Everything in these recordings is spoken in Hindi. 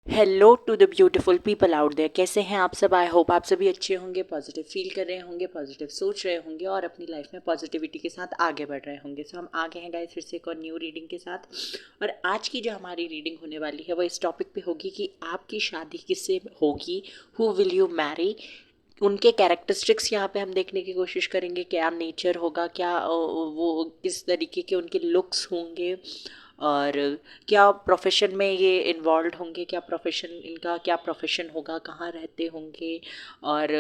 Hello to the beautiful people out there. कैसे हैं आप सब? आई होप आप सभी अच्छे होंगे, पॉजिटिव फील कर रहे होंगे, पॉजिटिव सोच रहे होंगे और अपनी लाइफ में पॉजिटिविटी के साथ आगे बढ़ रहे होंगे। सो हम आगे हैं गाइस फिर से एक और न्यू रीडिंग के साथ। और आज की जो हमारी रीडिंग होने वाली है वो इस टॉपिक पे होगी कि आपकी शादी किससे होगी, हु विल यू मैरी। उनके कैरेक्टरिस्टिक्स यहाँ पे हम देखने की कोशिश करेंगे, क्या नेचर होगा, क्या वो किस तरीके के उनके लुक्स होंगे और क्या प्रोफेशन में ये इन्वॉल्व होंगे, क्या प्रोफेशन इनका क्या प्रोफेशन होगा, कहाँ रहते होंगे और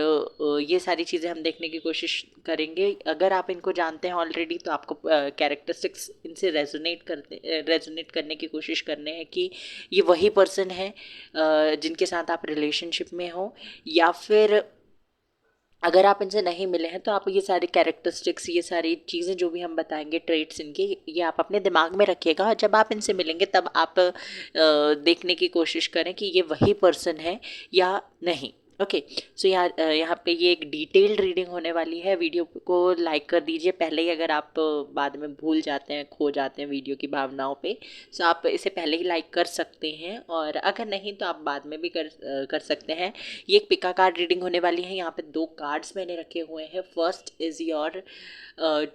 ये सारी चीज़ें हम देखने की कोशिश करेंगे। अगर आप इनको जानते हैं ऑलरेडी तो आपको कैरेक्टरिस्टिक्स इनसे रेजोनेट करने की कोशिश करने हैं कि ये वही पर्सन है जिनके साथ आप रिलेशनशिप में हो, या फिर अगर आप इनसे नहीं मिले हैं तो आप ये सारी कैरेक्टरिस्टिक्स, ये सारी चीज़ें जो भी हम बताएंगे, ट्रेट्स इनके, ये आप अपने दिमाग में रखिएगा और जब आप इनसे मिलेंगे तब आप देखने की कोशिश करें कि ये वही पर्सन है या नहीं। ओके। सो यहाँ पे ये एक डिटेल्ड रीडिंग होने वाली है। वीडियो को लाइक कर दीजिए पहले ही, अगर आप बाद में भूल जाते हैं, खो जाते हैं वीडियो की भावनाओं पे। सो आप इसे पहले ही लाइक कर सकते हैं और अगर नहीं तो आप बाद में भी कर सकते हैं। ये एक पिका कार्ड रीडिंग होने वाली है। यहाँ पे दो कार्ड्स मैंने रखे हुए हैं। First is your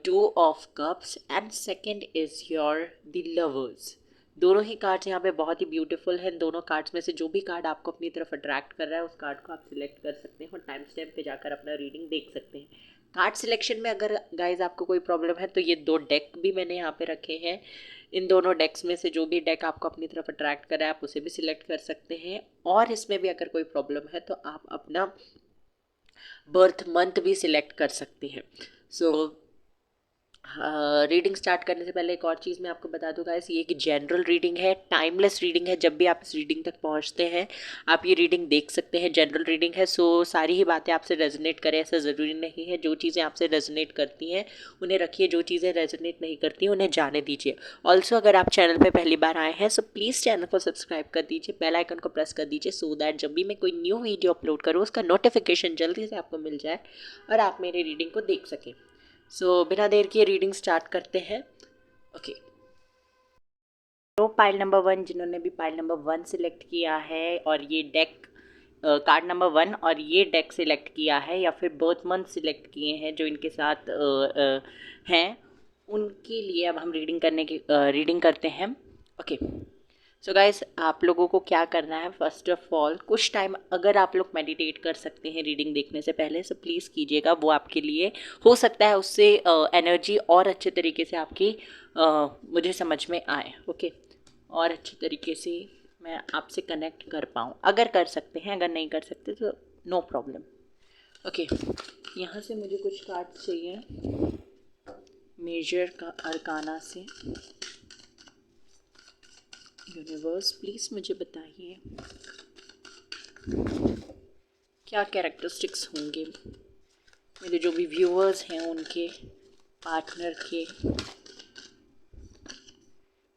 to of cups and second is your the lovers. दोनों ही कार्ड्स यहाँ पे बहुत ही ब्यूटीफुल हैं। दोनों कार्ड्स में से जो भी कार्ड आपको अपनी तरफ अट्रैक्ट कर रहा है उस कार्ड को आप सिलेक्ट कर सकते हैं और टाइम स्टैम्प पे जाकर अपना रीडिंग देख सकते हैं। कार्ड सिलेक्शन में अगर गाइज आपको कोई प्रॉब्लम है तो ये दो डेक भी मैंने यहाँ पे रखे हैं। इन दोनों डेक्स में से जो भी डेक आपको अपनी तरफ अट्रैक्ट कर रहा है आप उसे भी सिलेक्ट कर सकते हैं। और इसमें भी अगर कोई प्रॉब्लम है तो आप अपना बर्थ मंथ भी सिलेक्ट कर सकते हैं। सो रीडिंग स्टार्ट करने से पहले एक और चीज़ मैं आपको बता दूँ गाइस, ये एक जनरल रीडिंग है, टाइमलेस रीडिंग है। जब भी आप इस रीडिंग तक पहुँचते हैं आप ये रीडिंग देख सकते हैं। जनरल रीडिंग है, सो सारी ही बातें आपसे रेजोनेट करें ऐसा ज़रूरी नहीं है। जो चीज़ें आपसे रेजोनेट करती हैं उन्हें रखिए, जो चीज़ें रेजोनेट नहीं करती उन्हें जाने दीजिए। ऑल्सो अगर आप चैनल पर पहली बार आए हैं सो प्लीज़ चैनल को सब्सक्राइब कर दीजिए, बेल आइकन को प्रेस कर दीजिए, सो दैट जब भी मैं कोई न्यू वीडियो अपलोड करूँ उसका नोटिफिकेशन जल्दी से आपको मिल जाए और आप मेरी रीडिंग को देख सकें। सो बिना देर किए रीडिंग स्टार्ट करते हैं। ओके। तो पाइल नंबर 1, जिन्होंने भी पाइल नंबर 1 सिलेक्ट किया है और ये डेक कार्ड नंबर 1 और ये डेक सिलेक्ट किया है या फिर बर्थ मंथ सिलेक्ट किए हैं जो इनके साथ हैं, उनके लिए अब हम रीडिंग करते हैं। ओके। सो गाइस, आप लोगों को क्या करना है, फर्स्ट ऑफ ऑल कुछ टाइम अगर आप लोग मेडिटेट कर सकते हैं रीडिंग देखने से पहले सो प्लीज़ कीजिएगा। वो आपके लिए हो सकता है उससे एनर्जी और अच्छे तरीके से आपकी मुझे समझ में आए। ओके। और अच्छे तरीके से मैं आपसे कनेक्ट कर पाऊँ, अगर कर सकते हैं, अगर नहीं कर सकते तो नो प्रॉब्लम। ओके। यहाँ से मुझे कुछ कार्ड चाहिए मेजर का अरकाना से। यूनिवर्स प्लीज़ मुझे बताइए क्या कैरेक्टरिस्टिक्स होंगे मेरे जो भी व्यूअर्स हैं उनके, पार्टनर के।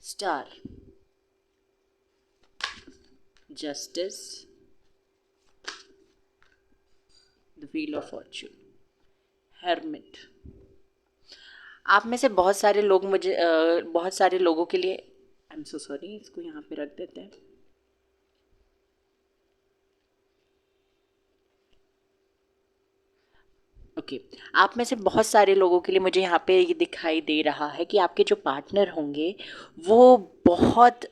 Star, justice, the wheel of Fortune, hermit. आप में से बहुत सारे लोगों के लिए, आई एम सो सॉरी, इसको यहाँ पे रख देते हैं। ओके। आप में से बहुत सारे लोगों के लिए मुझे यहाँ पे ये दिखाई दे रहा है कि आपके जो पार्टनर होंगे वो बहुत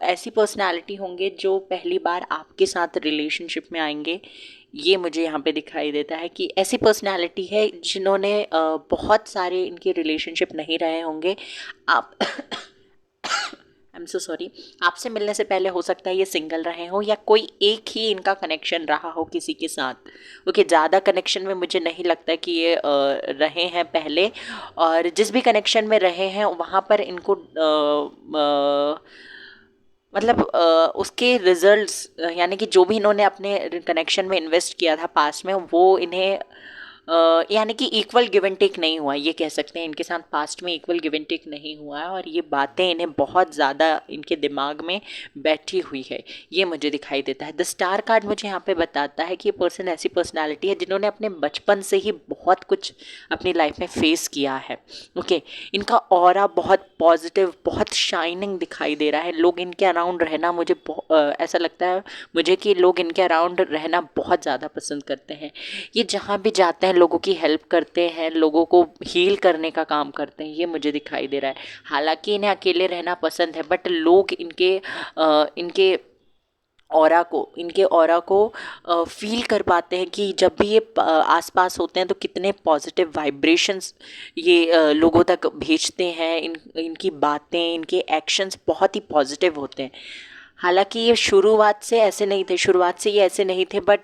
ऐसी पर्सनालिटी होंगे जो पहली बार आपके साथ रिलेशनशिप में आएंगे। ये मुझे यहाँ पे दिखाई देता है कि ऐसी पर्सनालिटी है जिन्होंने बहुत सारे इनके रिलेशनशिप नहीं रहे होंगे। आप आई एम सो सॉरी, आपसे मिलने से पहले हो सकता है ये सिंगल रहे हो या कोई एक ही इनका कनेक्शन रहा हो किसी के साथ। ओके। ज़्यादा कनेक्शन में मुझे नहीं लगता कि ये रहे हैं पहले, और जिस भी कनेक्शन में रहे हैं वहाँ पर इनको मतलब उसके रिजल्ट्स, यानी कि जो भी इन्होंने अपने कनेक्शन में इन्वेस्ट किया था पास्ट में वो इन्हें यानी कि इक्वल गिव एंड टेक नहीं हुआ, ये कह सकते हैं इनके साथ पास्ट में इक्वल गिव एंड टेक नहीं हुआ है, और ये बातें इन्हें बहुत ज़्यादा इनके दिमाग में बैठी हुई है, ये मुझे दिखाई देता है। द स्टार कार्ड मुझे यहाँ पे बताता है कि ये पर्सन ऐसी पर्सनालिटी है जिन्होंने अपने बचपन से ही बहुत कुछ अपनी लाइफ में फेस किया है। ओके, इनका ऑरा बहुत पॉजिटिव, बहुत शाइनिंग दिखाई दे रहा है। लोग इनके अराउंड रहना मुझे ऐसा लगता है मुझे कि लोग इनके अराउंड रहना बहुत ज़्यादा पसंद करते हैं। ये जहाँ भी जाते हैं लोगों की हेल्प करते हैं, लोगों को हील करने का काम करते हैं, ये मुझे दिखाई दे रहा है। हालांकि इन्हें अकेले रहना पसंद है, बट लोग इनके ऑरा को फील कर पाते हैं कि जब भी ये आसपास होते हैं तो कितने पॉजिटिव वाइब्रेशंस ये लोगों तक भेजते हैं। इनकी बातें, इनके एक्शंस बहुत ही पॉजिटिव होते हैं। हालांकि ये शुरुआत से ये ऐसे नहीं थे, बट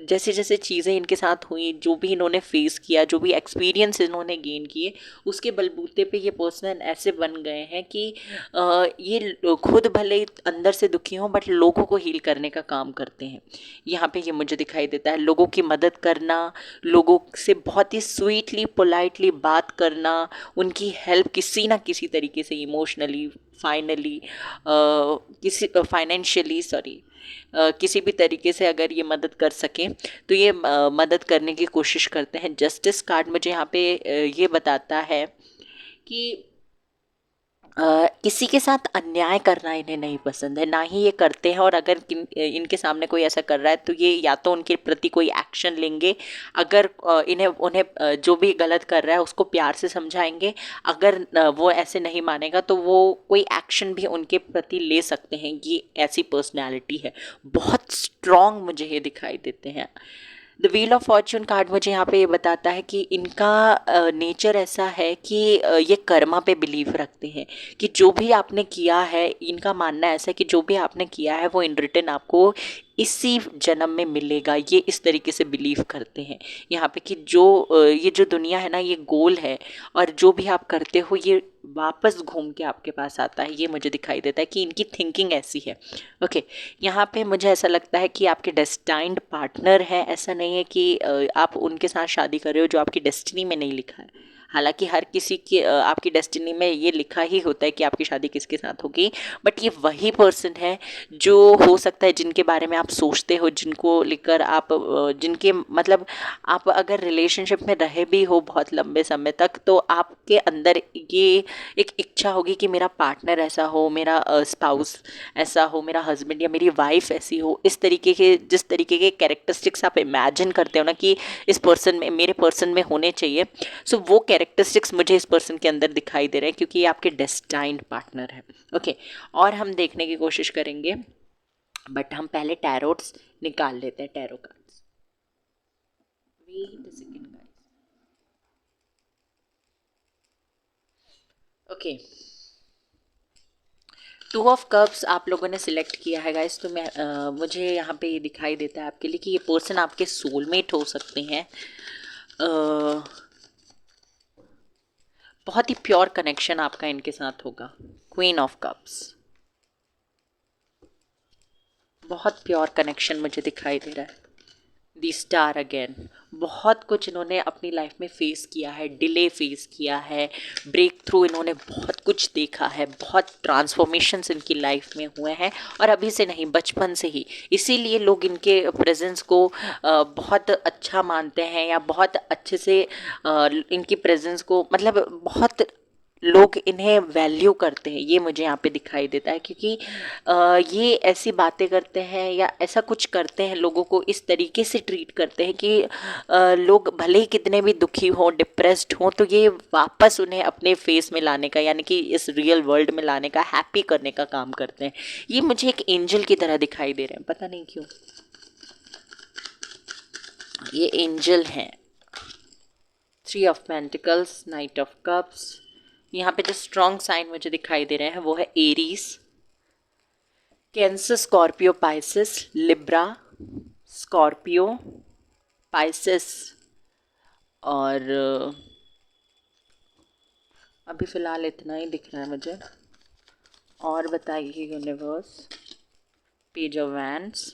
जैसे जैसे चीज़ें इनके साथ हुई, जो भी इन्होंने फेस किया, जो भी एक्सपीरियंस इन्होंने गेन किए, उसके बलबूते पे ये पर्सन ऐसे बन गए हैं कि ये खुद भले ही अंदर से दुखी हों, बट लोगों को हील करने का काम करते हैं। यहाँ पे ये मुझे दिखाई देता है, लोगों की मदद करना, लोगों से बहुत ही स्वीटली पोलाइटली बात करना, उनकी हेल्प किसी ना किसी तरीके से, इमोशनली, फाइनेंशियली, किसी भी तरीके से अगर ये मदद कर सकें तो ये मदद करने की कोशिश करते हैं। जस्टिस कार्ड मुझे यहाँ पे ये बताता है कि किसी के साथ अन्याय करना इन्हें नहीं पसंद है, ना ही ये करते हैं। और अगर इनके सामने कोई ऐसा कर रहा है तो ये या तो उनके प्रति कोई एक्शन लेंगे, अगर उन्हें जो भी गलत कर रहा है उसको प्यार से समझाएंगे, अगर वो ऐसे नहीं मानेगा तो वो कोई एक्शन भी उनके प्रति ले सकते हैं। ये ऐसी पर्सनैलिटी है, बहुत स्ट्रॉन्ग मुझे ये दिखाई देते हैं। The wheel of Fortune card मुझे यहाँ पे ये बताता है कि इनका नेचर ऐसा है कि ये कर्मा पे बिलीव रखते हैं, कि जो भी आपने किया है, इनका मानना ऐसा है कि जो भी आपने किया है वो इन रिटर्न आपको इसी जन्म में मिलेगा। ये इस तरीके से बिलीव करते हैं यहाँ पे कि ये जो दुनिया है ना, ये गोल है, और जो भी आप करते हो ये वापस घूम के आपके पास आता है। ये मुझे दिखाई देता है कि इनकी थिंकिंग ऐसी है। ओके, यहाँ पे मुझे ऐसा लगता है कि आपके डेस्टाइन्ड पार्टनर है। ऐसा नहीं है कि आप उनके साथ शादी कर रहे हो जो आपकी डेस्टिनी में नहीं लिखा है। हालांकि हर किसी की आपकी डेस्टिनी में ये लिखा ही होता है कि आपकी शादी किसके साथ होगी, बट ये वही पर्सन है जो हो सकता है जिनके बारे में आप सोचते हो, जिनको लेकर आप जिनके मतलब आप अगर रिलेशनशिप में रहे भी हो बहुत लंबे समय तक, तो आपके अंदर ये एक इच्छा होगी कि मेरा पार्टनर ऐसा हो, मेरा स्पाउस ऐसा हो, मेरा हस्बैंड या मेरी वाइफ ऐसी हो। इस तरीके के, जिस तरीके के कैरेक्टरिस्टिक्स आप इमेजिन करते हो ना कि इस पर्सन में, मेरे पर्सन में होने चाहिए, सो वो कैरेक्टरिस्टिक्स मुझे इस पर्सन के अंदर दिखाई दे रहे हैं, क्योंकि ये आपके डेस्टाइन्ड पार्टनर है। ओके, और हम देखने की कोशिश करेंगे, बट हम पहले टैरोट्स निकाल लेते हैं, tarot cards. Wait a second guys. Okay, two of cups आप लोगों ने सिलेक्ट किया है गाइस, तो मुझे यहाँ पे ये दिखाई देता है आपके लिए कि ये पर्सन आपके सोलमेट हो सकते हैं। बहुत ही प्योर कनेक्शन आपका इनके साथ होगा। क्वीन ऑफ कप्स, बहुत प्योर कनेक्शन मुझे दिखाई दे रहा है। दी स्टार अगेन, बहुत कुछ इन्होंने अपनी लाइफ में फेस किया है, डिले फेस किया है, ब्रेक थ्रू इन्होंने बहुत कुछ देखा है, बहुत ट्रांसफॉर्मेशंस इनकी लाइफ में हुए हैं, और अभी से नहीं, बचपन से ही। इसीलिए लोग इनके प्रेजेंस को बहुत अच्छा मानते हैं, या बहुत अच्छे से इनकी प्रेजेंस को, मतलब बहुत लोग इन्हें वैल्यू करते हैं। ये मुझे यहाँ पे दिखाई देता है, क्योंकि ये ऐसी बातें करते हैं या ऐसा कुछ करते हैं, लोगों को इस तरीके से ट्रीट करते हैं कि लोग भले ही कितने भी दुखी हों, डिप्रेस्ड हों, तो ये वापस उन्हें अपने फेस में लाने का, यानी कि इस रियल वर्ल्ड में लाने का, हैप्पी करने का काम करते हैं। ये मुझे एक एंजल की तरह दिखाई दे रहे हैं, पता नहीं क्यों ये एंजल हैं। Three of pentacles, night of cups. यहाँ पे जो स्ट्रॉन्ग साइन मुझे दिखाई दे रहे हैं वो है Aries, cancer, Scorpio, Pisces, Libra, Scorpio, Pisces, और अभी फ़िलहाल इतना ही दिख रहा है मुझे। और बताइए universe. Page of wands,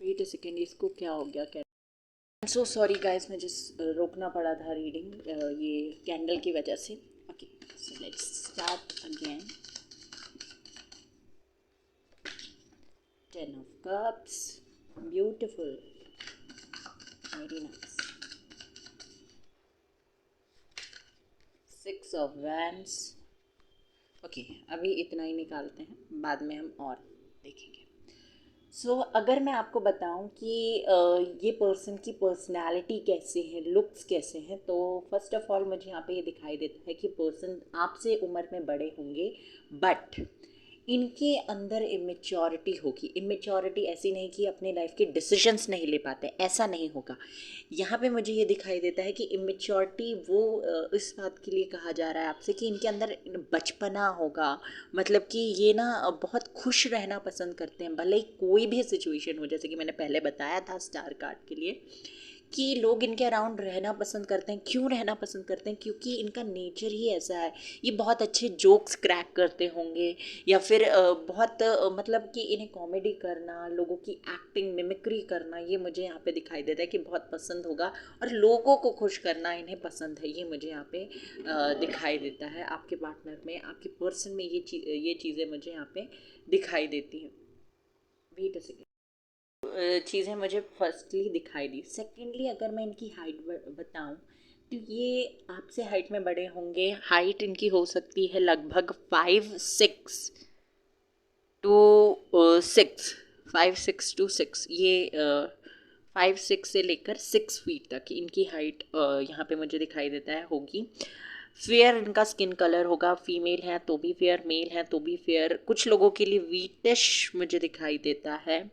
wait a second, इसको क्या हो गया? क्या सो सॉरी गाइस, मुझे रोकना पड़ा था रीडिंग ये कैंडल की वजह से. Okay, so let's start again. 10 of cups, beautiful, very nice. 6 of wands. Okay, अभी इतना ही निकालते हैं, बाद में हम और देखेंगे. अगर मैं आपको बताऊं कि ये पर्सन की पर्सनैलिटी कैसे है, लुक्स कैसे हैं, तो फर्स्ट ऑफ ऑल मुझे यहाँ पे ये दिखाई देता है कि पर्सन आपसे उम्र में बड़े होंगे, बट इनके अंदर इमेच्योरिटी होगी. इमेच्योरिटी ऐसी नहीं कि अपने लाइफ के डिसीजंस नहीं ले पाते, ऐसा नहीं होगा. यहाँ पे मुझे ये दिखाई देता है कि इमेच्योरिटी वो इस बात के लिए कहा जा रहा है आपसे कि इनके अंदर बचपना होगा. मतलब कि ये ना बहुत खुश रहना पसंद करते हैं, भले ही कोई भी सिचुएशन हो. जैसे कि मैंने पहले बताया था स्टार कार्ड के लिए कि लोग इनके अराउंड रहना पसंद करते हैं. क्यों रहना पसंद करते हैं? क्योंकि इनका नेचर ही ऐसा है. ये बहुत अच्छे जोक्स क्रैक करते होंगे, या फिर बहुत मतलब कि इन्हें कॉमेडी करना, लोगों की एक्टिंग, मिमिक्री करना, ये मुझे यहाँ पे दिखाई देता है कि बहुत पसंद होगा. और लोगों को खुश करना इन्हें पसंद है, ये मुझे यहाँ पे दिखाई देता है. आपके पार्टनर में, आपके पर्सन में ये चीज़ें मुझे यहाँ पे दिखाई देती हैं. Wait a second. चीज़ें मुझे फर्स्टली दिखाई दी. सेकेंडली अगर मैं इनकी हाइट बताऊं, तो ये आपसे हाइट में बड़े होंगे. हाइट इनकी हो सकती है लगभग 5'6" to 6". 5'6" to 6", ये 5'6" से लेकर 6 फीट तक इनकी हाइट यहाँ पे मुझे दिखाई देता है होगी. फेयर इनका स्किन कलर होगा. फीमेल है तो भी फेयर, मेल है तो भी फेयर. कुछ लोगों के लिए वीटिश मुझे दिखाई देता है.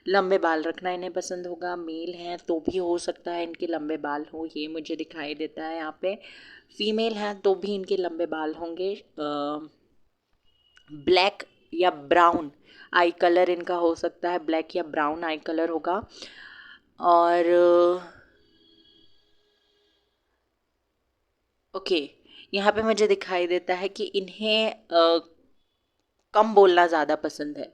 लंबे बाल रखना इन्हें पसंद होगा. मेल हैं तो भी हो सकता है इनके लंबे बाल हो, ये मुझे दिखाई देता है यहाँ पे. फीमेल हैं तो भी इनके लंबे बाल होंगे. ब्लैक या ब्राउन आई कलर इनका हो सकता है. ब्लैक या ब्राउन आई कलर होगा. और ओके, यहाँ पे मुझे दिखाई देता है कि इन्हें कम बोलना ज़्यादा पसंद है.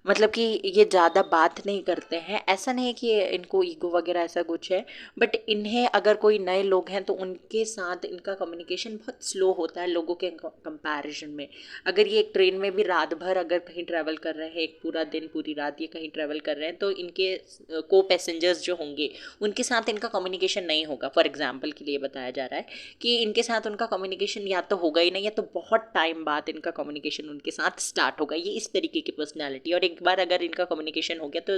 मतलब कि ये ज़्यादा बात नहीं करते हैं. ऐसा नहीं है कि इनको ईगो वगैरह ऐसा कुछ है, बट इन्हें अगर कोई नए लोग हैं तो उनके साथ इनका कम्युनिकेशन बहुत स्लो होता है लोगों के कंपैरिजन में. अगर ये एक ट्रेन में भी रात भर अगर कहीं ट्रैवल कर रहे हैं, एक पूरा दिन पूरी रात ये कहीं ट्रैवल कर रहे हैं, तो इनके को पैसेंजर्स जो होंगे उनके साथ इनका कम्युनिकेशन नहीं होगा. फॉर एग्जाम्पल के लिए बताया जा रहा है कि इनके साथ उनका कम्युनिकेशन या तो होगा ही नहीं, या तो बहुत टाइम बाद इनका कम्युनिकेशन उनके साथ स्टार्ट होगा. ये इस तरीके की पर्सनैलिटी. और एक बार अगर इनका कम्युनिकेशन हो गया तो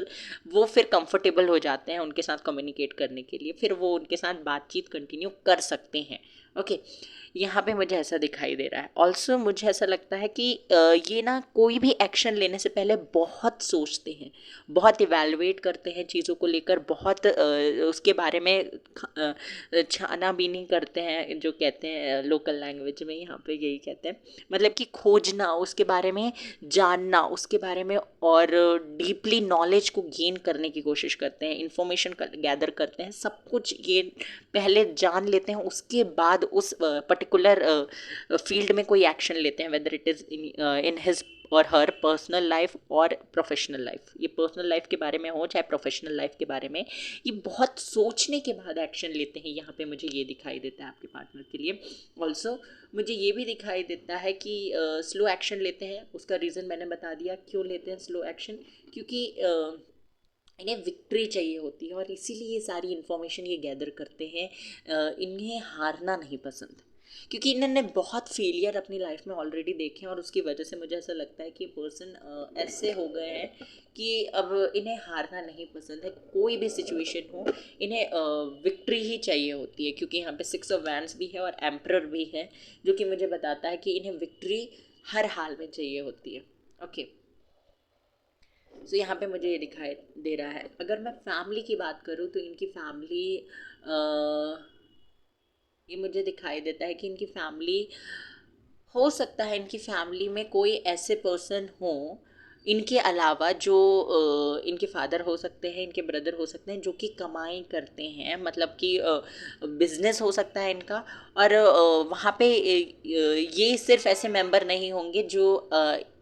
वो फिर कंफर्टेबल हो जाते हैं उनके साथ कम्युनिकेट करने के लिए. फिर वो उनके साथ बातचीत कंटिन्यू कर सकते हैं. ओके, यहाँ पे मुझे ऐसा दिखाई दे रहा है. ऑल्सो मुझे ऐसा लगता है कि ये ना कोई भी एक्शन लेने से पहले बहुत सोचते हैं, बहुत इवैल्यूएट करते हैं चीज़ों को लेकर, बहुत उसके बारे में छानाबीनी करते हैं, जो कहते हैं लोकल लैंग्वेज में यहाँ पे यही कहते हैं. मतलब कि खोजना, उसके बारे में जानना, उसके बारे में और डीपली नॉलेज को गेन करने की कोशिश करते हैं, इंफॉर्मेशन गैदर करते हैं, सब कुछ ये पहले जान लेते हैं, उसके बाद उस पर्टिकुलर फील्ड में कोई एक्शन लेते हैं, whether it is in his और हर पर्सनल लाइफ और प्रोफेशनल लाइफ. ये पर्सनल लाइफ के बारे में हो चाहे प्रोफेशनल लाइफ के बारे में, ये बहुत सोचने के बाद एक्शन लेते हैं. यहाँ पे मुझे ये दिखाई देता है आपके पार्टनर के लिए. ऑल्सो मुझे ये भी दिखाई देता है कि स्लो एक्शन लेते हैं. उसका रीज़न मैंने बता दिया क्यों लेते हैं स्लो एक्शन, क्योंकि इन्हें विक्ट्री चाहिए होती है और इसीलिए ये सारी इन्फॉर्मेशन ये गैदर करते हैं. इन्हें हारना नहीं पसंद, क्योंकि इन्होंने बहुत फेलियर अपनी लाइफ में ऑलरेडी देखे हैं, और उसकी वजह से मुझे ऐसा लगता है कि पर्सन ऐसे हो गए हैं कि अब इन्हें हारना नहीं पसंद है. कोई भी सिचुएशन हो, इन्हें विक्ट्री ही चाहिए होती है. क्योंकि यहाँ पे 6 of Wands भी है और एम्परर भी है, जो कि मुझे बताता है कि इन्हें विक्ट्री हर हाल में चाहिए होती है. ओके, सो यहाँ पे मुझे ये दिखाई दे रहा है. अगर मैं फैमिली की बात करूँ तो इनकी फैमिली, ये मुझे दिखाई देता है कि इनकी फैमिली, हो सकता है इनकी फैमिली में कोई ऐसे पर्सन हो इनके अलावा जो इनके फादर हो सकते हैं, इनके ब्रदर हो सकते हैं, जो कि कमाई करते हैं. मतलब कि बिजनेस हो सकता है इनका. और वहाँ पे ये सिर्फ ऐसे मेंबर नहीं होंगे जो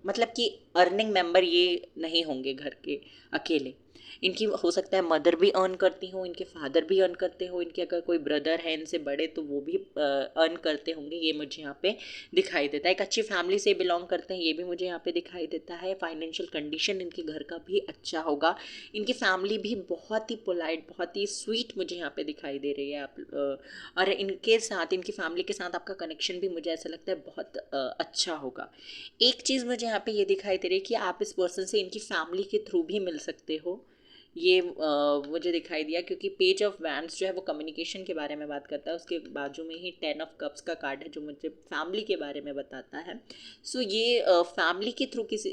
मतलब कि अर्निंग मेंबर ये नहीं होंगे घर के अकेले. इनकी हो सकता है मदर भी अर्न करती हो, इनके फादर भी अर्न करते हो, इनके अगर कोई ब्रदर है इनसे बड़े तो वो भी अर्न करते होंगे, ये मुझे यहाँ पे दिखाई देता है। एक अच्छी फैमिली से बिलोंग करते हैं, ये भी मुझे यहाँ पे दिखाई देता है। फाइनेंशियल कंडीशन इनके घर का भी अच्छा होगा। इनकी फैमिली भी बहुत ही पोलाइट, बहुत ही स्वीट मुझे यहाँ पे दिखाई दे रही है। आप और इनके साथ, इनकी फैमिली के साथ आपका कनेक्शन भी मुझे ऐसा लगता है बहुत अच्छा होगा। एक चीज़ मुझे यहाँ पे ये दिखाई दे रही है कि आप इस पर्सन से इनकी फैमिली के थ्रू भी मिल सकते हो, ये मुझे दिखाई दिया, क्योंकि पेज ऑफ वैंड्स जो है वो कम्युनिकेशन के बारे में बात करता है, उसके बाजू में ही 10 ऑफ कप्स का कार्ड है जो मुझे फैमिली के बारे में बताता है। सो ये फैमिली के थ्रू किसी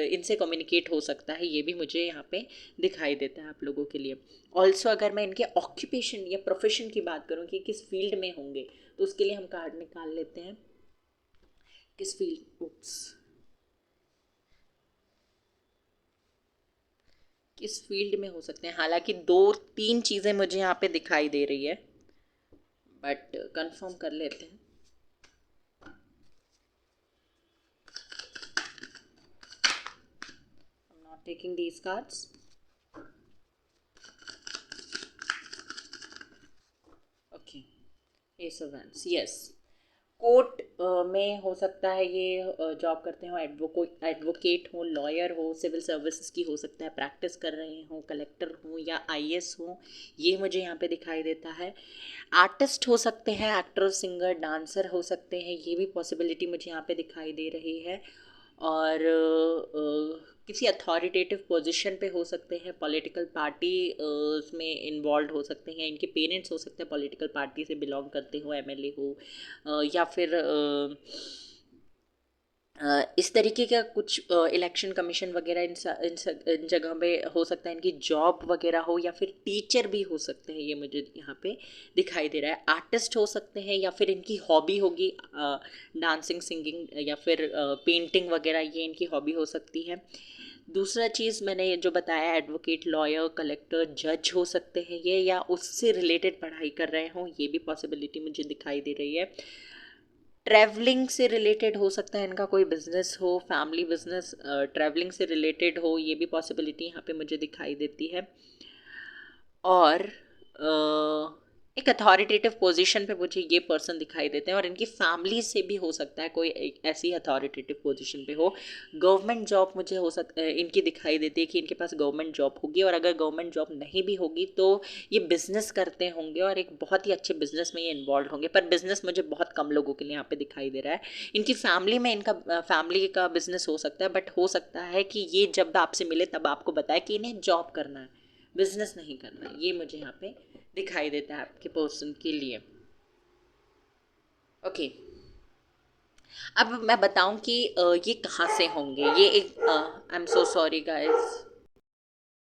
इनसे कम्युनिकेट हो सकता है, ये भी मुझे यहाँ पे दिखाई देता है आप लोगों के लिए। ऑल्सो अगर मैं इनके ऑक्यूपेशन या प्रोफेशन की बात करूँ कि किस फील्ड में होंगे, तो उसके लिए हम कार्ड निकाल लेते हैं। किस फील्ड, किस फील्ड में हो सकते हैं। हालांकि 2-3 चीज़ें मुझे यहाँ पे दिखाई दे रही है, बट कंफर्म कर लेते हैं। I'm not taking these cards. Okay, Ace of Wands, yes. Court में हो सकता है ये जॉब करते हो, एडवोकेट हो, लॉयर हो, सिविल सर्विसेज की हो सकता है प्रैक्टिस कर रहे हो, कलेक्टर हो या आईएएस हो, ये मुझे यहाँ पे दिखाई देता है। आर्टिस्ट हो सकते हैं, एक्टर, सिंगर, डांसर हो सकते हैं, ये भी पॉसिबिलिटी मुझे यहाँ पे दिखाई दे रही है। और किसी अथॉरिटेटिव पोजीशन पे हो सकते हैं, पॉलिटिकल पार्टी उसमें इन्वॉल्व हो सकते हैं, इनके पेरेंट्स हो सकते हैं पॉलिटिकल पार्टी से बिलोंग करते हो, एमएलए हो, या फिर इस तरीके का कुछ इलेक्शन कमीशन वगैरह इन जगह पे हो सकता है, इनकी जॉब वगैरह हो, या फिर टीचर भी हो सकते हैं, ये मुझे यहाँ पे दिखाई दे रहा है। आर्टिस्ट हो सकते हैं, या फिर इनकी हॉबी होगी डांसिंग, सिंगिंग, या फिर पेंटिंग वगैरह, ये इनकी हॉबी हो सकती है। दूसरा चीज़ मैंने जो बताया, एडवोकेट, लॉयर, कलेक्टर, जज हो सकते हैं ये, या उससे रिलेटेड पढ़ाई कर रहे हों, ये भी पॉसिबिलिटी मुझे दिखाई दे रही है। ट्रैवलिंग से रिलेटेड हो सकता है इनका कोई बिजनेस हो, फैमिली बिजनेस ट्रैवलिंग से रिलेटेड हो, ये भी पॉसिबिलिटी यहाँ पे मुझे दिखाई देती है। और एक अथॉरिटेटिव पोजीशन पे मुझे ये पर्सन दिखाई देते हैं, और इनकी फैमिली से भी हो सकता है कोई एक ऐसी अथॉरिटेटिव पोजीशन पे हो। गवर्नमेंट जॉब मुझे हो सकता है इनकी दिखाई देती है कि इनके पास गवर्नमेंट जॉब होगी, और अगर गवर्नमेंट जॉब नहीं भी होगी तो ये बिज़नेस करते होंगे, और एक बहुत ही अच्छे बिज़नेस में ये इन्वॉल्व होंगे, पर बिज़नेस मुझे बहुत कम लोगों के लिए यहाँ पे दिखाई दे रहा है। इनकी फैमिली में इनका फैमिली का बिज़नेस हो सकता है, बट हो सकता है कि ये जब आपसे मिले तब आपको बताए कि इन्हें जॉब करना है, बिजनेस नहीं करना है, ये मुझे यहाँ पे दिखाई देता है आपके पर्सन के लिए। ओके, अब मैं बताऊं कि ये कहाँ से होंगे। ये एक I am so sorry guys.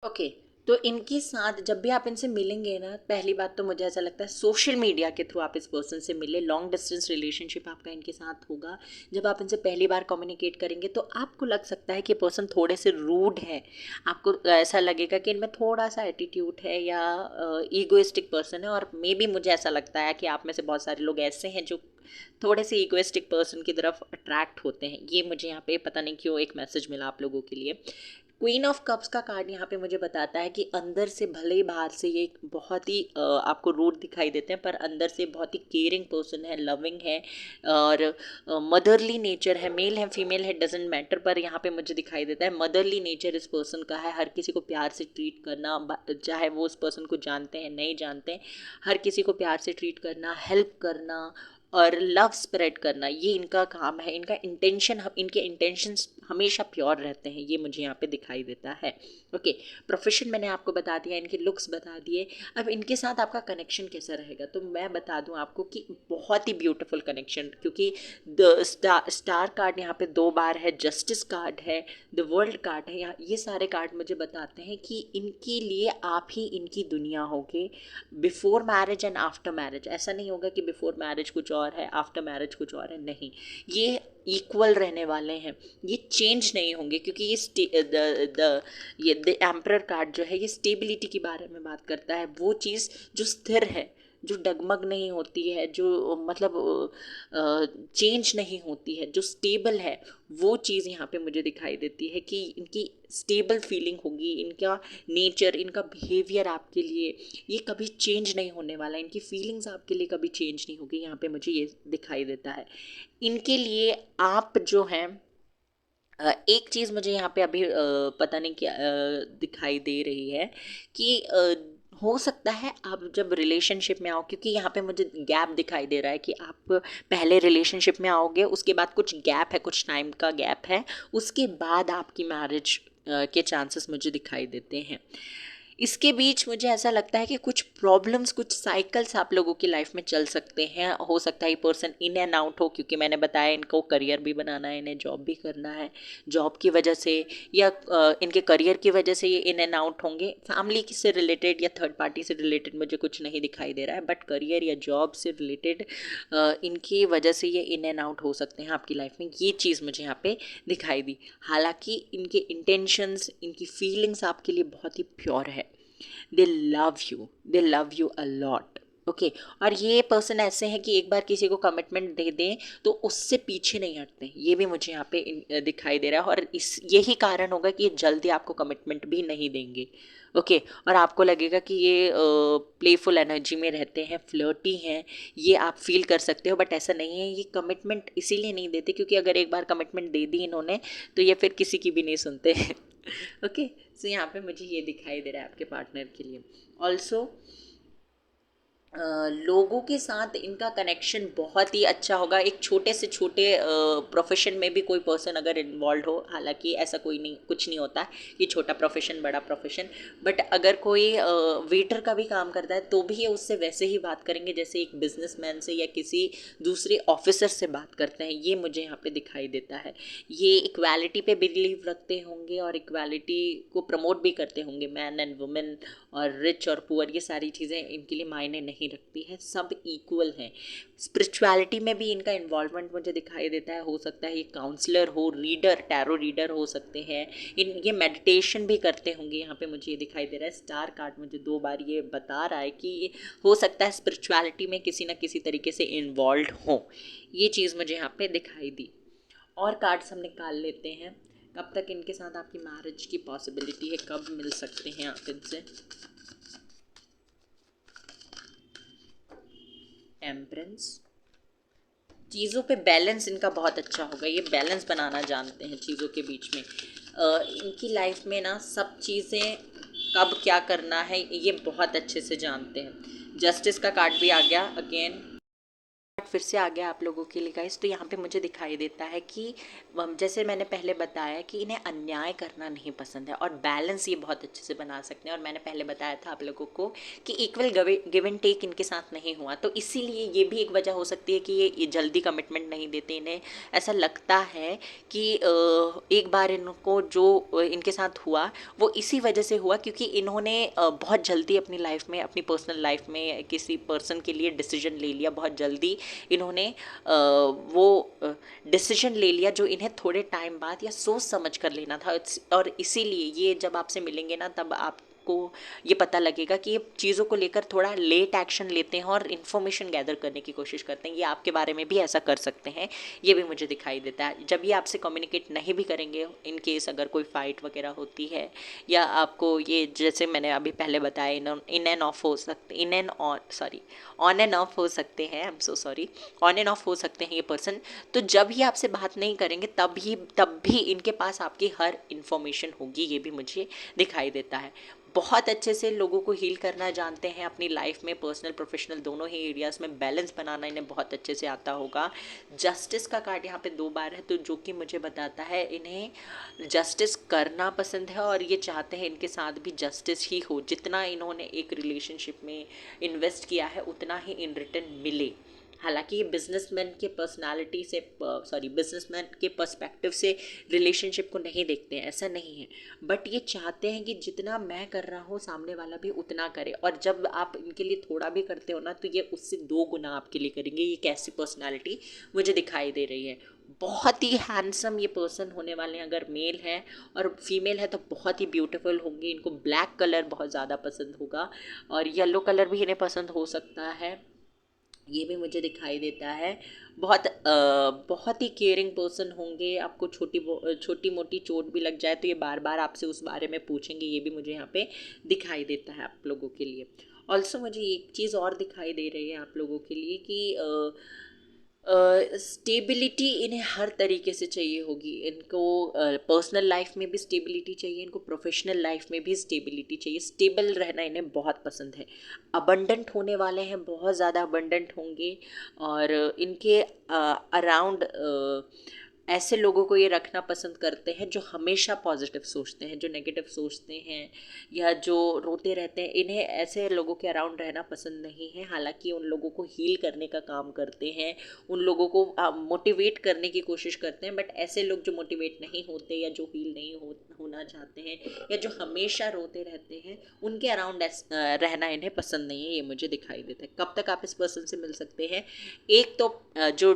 Okay, तो इनके साथ जब भी आप इनसे मिलेंगे ना, पहली बात तो मुझे ऐसा लगता है सोशल मीडिया के थ्रू आप इस पर्सन से मिले, लॉन्ग डिस्टेंस रिलेशनशिप आपका इनके साथ होगा। जब आप इनसे पहली बार कम्युनिकेट करेंगे तो आपको लग सकता है कि पर्सन थोड़े से रूड है, आपको ऐसा लगेगा कि इनमें थोड़ा सा एटीट्यूड है, या ईगोइस्टिक पर्सन है। और मे बी मुझे ऐसा लगता है कि आप में से बहुत सारे लोग ऐसे हैं जो थोड़े से ईगोइस्टिक पर्सन की तरफ अट्रैक्ट होते हैं। ये मुझे यहाँ पे पता नहीं क्यों एक मैसेज मिला आप लोगों के लिए। क्वीन ऑफ कप्स का कार्ड यहाँ पे मुझे बताता है कि अंदर से भले ही बाहर से ये बहुत ही आपको रूड दिखाई देते हैं, पर अंदर से बहुत ही केयरिंग पर्सन है, लविंग है, और मदरली नेचर है। मेल है, फीमेल है, डजेंट मैटर, पर यहाँ पे मुझे दिखाई देता है मदरली नेचर इस पर्सन का है। हर किसी को प्यार से ट्रीट करना, चाहे वो उस पर्सन को जानते हैं नहीं जानते हैं, हर किसी को प्यार से ट्रीट करना, हेल्प करना और लव स्प्रेड करना, ये इनका काम है। इनका इंटेंशन, इनके इंटेंशंस हमेशा प्योर रहते हैं, ये मुझे यहाँ पे दिखाई देता है। ओके, प्रोफेशन मैंने आपको बता दिया, इनके लुक्स बता दिए। अब इनके साथ आपका कनेक्शन कैसा रहेगा, तो मैं बता दूं आपको कि बहुत ही ब्यूटीफुल कनेक्शन, क्योंकि द स्टार कार्ड यहाँ पे 2 बार है, जस्टिस कार्ड है, द वर्ल्ड कार्ड है। यहाँ ये सारे कार्ड मुझे बताते हैं कि इनके लिए आप ही इनकी दुनिया होगे, before marriage and after marriage. ऐसा नहीं होगा कि बिफोर मैरिज कुछ और है, आफ्टर मैरिज कुछ और है, नहीं, ये इक्वल रहने वाले हैं, ये चेंज नहीं होंगे, क्योंकि ये द एम्परर कार्ड जो है ये स्टेबिलिटी के बारे में बात करता है, वो चीज़ जो स्थिर है, जो डगमग नहीं होती है, जो मतलब चेंज नहीं होती है, जो स्टेबल है, वो चीज़ यहाँ पे मुझे दिखाई देती है कि इनकी स्टेबल फीलिंग होगी, इनका नेचर, इनका बिहेवियर आपके लिए ये कभी चेंज नहीं होने वाला, इनकी फीलिंग्स आपके लिए कभी चेंज नहीं होगी, यहाँ पे मुझे ये दिखाई देता है। इनके लिए आप जो हैं एक चीज़ मुझे यहाँ पे अभी पता नहीं क्या दिखाई दे रही है कि हो सकता है आप जब रिलेशनशिप में आओ, क्योंकि यहाँ पे मुझे गैप दिखाई दे रहा है कि आप पहले रिलेशनशिप में आओगे, उसके बाद कुछ गैप है, कुछ टाइम का गैप है, उसके बाद आपकी मैरिज के चांसेस मुझे दिखाई देते हैं। इसके बीच मुझे ऐसा लगता है कि कुछ प्रॉब्लम्स, कुछ साइकिल्स आप लोगों की लाइफ में चल सकते हैं। हो सकता है ये पर्सन इन एंड आउट हो, क्योंकि मैंने बताया इनको करियर भी बनाना है, इन्हें जॉब भी करना है, जॉब की वजह से या इनके करियर की वजह से ये इन एंड आउट होंगे। फैमिली से रिलेटेड या थर्ड पार्टी से रिलेटेड मुझे कुछ नहीं दिखाई दे रहा है, बट करियर या जॉब से रिलेटेड इनकी वजह से ये इन एंड आउट हो सकते हैं आपकी लाइफ में। ये चीज़ मुझे यहाँ पे दिखाई दी। हालांकि इनके इंटेंशंस, इनकी फीलिंग्स आपके लिए बहुत ही प्योर है। दे love you a lot. Okay, और ये पर्सन ऐसे हैं कि एक बार किसी को कमिटमेंट दे दें तो उससे पीछे नहीं हटते, ये भी मुझे यहाँ पे दिखाई दे रहा है। और इस यही कारण होगा कि ये जल्दी आपको कमिटमेंट भी नहीं देंगे। ओके, और आपको लगेगा कि ये प्लेफुल एनर्जी में रहते हैं, फ्लर्टी हैं, ये आप फील कर सकते हो, बट ऐसा नहीं है। ये कमिटमेंट इसीलिए नहीं देते क्योंकि अगर एक बार कमिटमेंट दे दी इन्होंने तो ये फिर किसी की भी नहीं सुनते। ओके, सो यहाँ पे मुझे ये दिखाई दे रहा है आपके पार्टनर के लिए। ऑल्सो लोगों के साथ इनका कनेक्शन बहुत ही अच्छा होगा। एक छोटे से छोटे प्रोफेशन में भी कोई पर्सन अगर इन्वॉल्व हो, हालांकि ऐसा कोई नहीं, कुछ नहीं होता है कि छोटा प्रोफेशन बड़ा प्रोफेशन, बट अगर कोई वेटर का भी काम करता है तो भी ये उससे वैसे ही बात करेंगे जैसे एक बिजनेसमैन से या किसी दूसरे ऑफिसर से बात करते हैं। ये मुझे यहाँ पे दिखाई देता है। ये इक्वालिटी पे बिलीव रखते होंगे और इक्वालिटी को प्रमोट भी करते होंगे। मैन एंड वुमेन और रिच और पुअर, ये सारी चीज़ें इनके लिए मायने नहीं रखती है, सब इक्वल हैं। स्पिरिचुअलिटी में भी इनका इन्वॉल्वमेंट मुझे दिखाई देता है। हो सकता है ये काउंसलर हो, रीडर, टैरो रीडर हो सकते हैं। ये मेडिटेशन भी करते होंगे। यहाँ पे मुझे ये दिखाई दे रहा है। स्टार कार्ड मुझे 2 बार ये बता रहा है कि हो सकता है स्पिरिचुअलिटी में किसी ना किसी तरीके से इन्वॉल्व हो। ये चीज़ मुझे यहाँ पे दिखाई दी। और कार्ड्स हम निकाल लेते हैं। कब तक इनके साथ आपकी मैरिज की पॉसिबिलिटी है, कब मिल सकते हैं आप इनसे। टेम्परेंस, चीज़ों पे बैलेंस इनका बहुत अच्छा होगा। ये बैलेंस बनाना जानते हैं चीज़ों के बीच में। इनकी लाइफ में ना सब चीज़ें कब क्या करना है ये बहुत अच्छे से जानते हैं। जस्टिस का कार्ड भी आ गया अगेन, फिर से आ गया आप लोगों के लिए गाइस। तो यहाँ पे मुझे दिखाई देता है कि जैसे मैंने पहले बताया कि इन्हें अन्याय करना नहीं पसंद है और बैलेंस ये बहुत अच्छे से बना सकते हैं। और मैंने पहले बताया था आप लोगों को कि इक्वल गिव एंड टेक इनके साथ नहीं हुआ, तो इसीलिए ये भी एक वजह हो सकती है कि ये जल्दी कमिटमेंट नहीं देते। इन्हें ऐसा लगता है कि एक बार इनको जो इनके साथ हुआ वो इसी वजह से हुआ क्योंकि इन्होंने बहुत जल्दी अपनी लाइफ में, अपनी पर्सनल लाइफ में किसी पर्सन के लिए डिसीजन ले लिया। बहुत जल्दी इन्होंने वो डिसीजन ले लिया जो इन्हें थोड़े टाइम बाद या सोच समझ कर लेना था। और इसीलिए ये जब आपसे मिलेंगे ना तब आपको ये पता लगेगा कि ये चीज़ों को लेकर थोड़ा लेट एक्शन लेते हैं और इन्फॉर्मेशन गैदर करने की कोशिश करते हैं। ये आपके बारे में भी ऐसा कर सकते हैं, ये भी मुझे दिखाई देता है। जब ये आपसे कम्युनिकेट नहीं भी करेंगे, इन केस अगर कोई फाइट वगैरह होती है या आपको ये, जैसे मैंने अभी पहले बताया, इन एंड ऑफ हो सकते, in and on, sorry, on end of हो सकते हैं, I am so sorry, on end of हो सकते हैं ये पर्सन। तो जब ही आपसे बात नहीं करेंगे तब भी इनके पास आपकी हर इन्फॉर्मेशन होगी, ये भी मुझे दिखाई देता है। बहुत अच्छे से लोगों को हील करना जानते हैं अपनी लाइफ में, पर्सनल प्रोफेशनल दोनों ही एरियाज़ में बैलेंस बनाना इन्हें बहुत अच्छे से आता होगा। जस्टिस का कार्ड यहाँ पे 2 बार है, तो जो कि मुझे बताता है इन्हें जस्टिस करना पसंद है और ये चाहते हैं इनके साथ भी जस्टिस ही हो। जितना इन्होंने एक रिलेशनशिप में इन्वेस्ट किया है उतना ही इन रिटर्न मिले। हालांकि ये बिजनेसमैन के पर्सनालिटी से बिजनेसमैन के पर्सपेक्टिव से रिलेशनशिप को नहीं देखते हैं, ऐसा नहीं है, बट ये चाहते हैं कि जितना मैं कर रहा हूँ सामने वाला भी उतना करे, और जब आप इनके लिए थोड़ा भी करते हो ना तो ये उससे 2 गुना आपके लिए करेंगे। ये कैसी पर्सनालिटी मुझे दिखाई दे रही है। बहुत ही हैंडसम ये पर्सन होने वाले हैं, अगर मेल है, और फीमेल है तो बहुत ही ब्यूटीफुल होंगे। इनको ब्लैक कलर बहुत ज़्यादा पसंद होगा, और येलो कलर भी इन्हें पसंद हो सकता है, ये भी मुझे दिखाई देता है। बहुत ही केयरिंग पर्सन होंगे। आपको छोटी मोटी चोट भी लग जाए तो ये बार बार आपसे उस बारे में पूछेंगे, ये भी मुझे यहाँ पे दिखाई देता है आप लोगों के लिए। ऑल्सो मुझे एक चीज़ और दिखाई दे रही है आप लोगों के लिए कि स्टेबिलिटी इन्हें हर तरीके से चाहिए होगी। इनको पर्सनल लाइफ में भी स्टेबिलिटी चाहिए, इनको प्रोफेशनल लाइफ में भी स्टेबिलिटी चाहिए। स्टेबल रहना इन्हें बहुत पसंद है। अबंडेंट होने वाले हैं, बहुत ज़्यादा अबंडेंट होंगे, और इनके अराउंड ऐसे लोगों को ये रखना पसंद करते हैं जो हमेशा पॉजिटिव सोचते हैं, जो नेगेटिव सोचते हैं या जो रोते रहते हैं, इन्हें ऐसे लोगों के अराउंड रहना पसंद नहीं है। हालांकि उन लोगों को हील करने का काम करते हैं, उन लोगों को मोटिवेट करने की कोशिश करते हैं, बट ऐसे लोग जो मोटिवेट नहीं होते या जो हील नहीं होना चाहते हैं या जो हमेशा रोते रहते हैं, उनके अराउंड रहना इन्हें पसंद नहीं है। ये मुझे दिखाई देता है। कब तक आप इस पर्सन से मिल सकते हैं? एक तो जो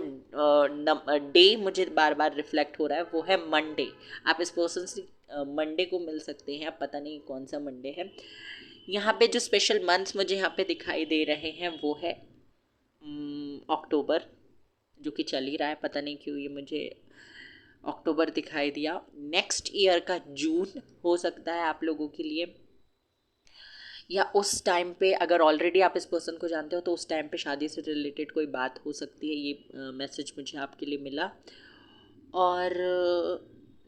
डे मुझे बार बार रिफ्लेक्ट हो रहा है वो है मंडे। आप इस पर्सन से मंडे को मिल सकते हैं। आप पता नहीं कौन सा मंडे है। यहाँ पे जो स्पेशल मंथ्स मुझे यहाँ पे दिखाई दे रहे हैं वो है अक्टूबर, जो कि चल ही रहा है। पता नहीं क्यों ये मुझे अक्टूबर दिखाई दिया। नेक्स्ट ईयर का जून हो सकता है आप लोगों के लिए, या उस टाइम पे अगर ऑलरेडी आप इस पर्सन को जानते हो तो उस टाइम पे शादी से रिलेटेड कोई बात हो सकती है। ये मैसेज मुझे आपके लिए मिला। और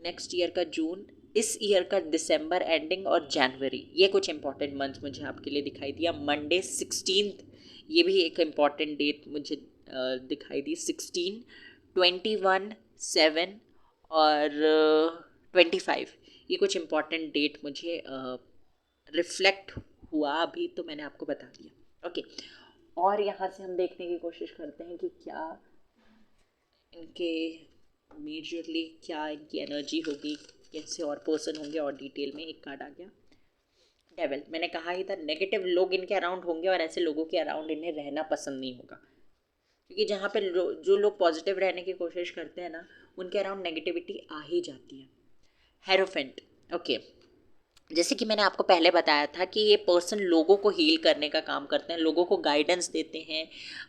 नेक्स्ट ईयर का जून, इस ईयर का दिसंबर एंडिंग और जनवरी, ये कुछ इंपॉर्टेंट मंथ मुझे आपके लिए दिखाई दिया। मंडे 16, ये भी एक इम्पॉर्टेंट डेट मुझे दिखाई दी। 16, 21, 7 और 25, ये कुछ इम्पॉर्टेंट डेट मुझे रिफ्लेक्ट हुआ। अभी तो मैंने आपको बता दिया। ओके, और यहाँ से हम देखने की कोशिश करते हैं कि क्या इनके मेजरली क्या इनकी एनर्जी होगी, कैसे और पर्सन होंगे, और डिटेल में एक कार्ड आ गया डेविल। मैंने कहा ही था नेगेटिव लोग इनके अराउंड होंगे, और ऐसे लोगों के अराउंड इन्हें रहना पसंद नहीं होगा, क्योंकि जहाँ पे जो लोग पॉजिटिव रहने की कोशिश करते हैं ना, उनके अराउंड नेगेटिविटी आ ही जाती है। हेरोफेंट, ओके, जैसे कि मैंने आपको पहले बताया था कि ये पर्सन लोगों को हील करने का काम करते हैं, लोगों को गाइडेंस देते हैं।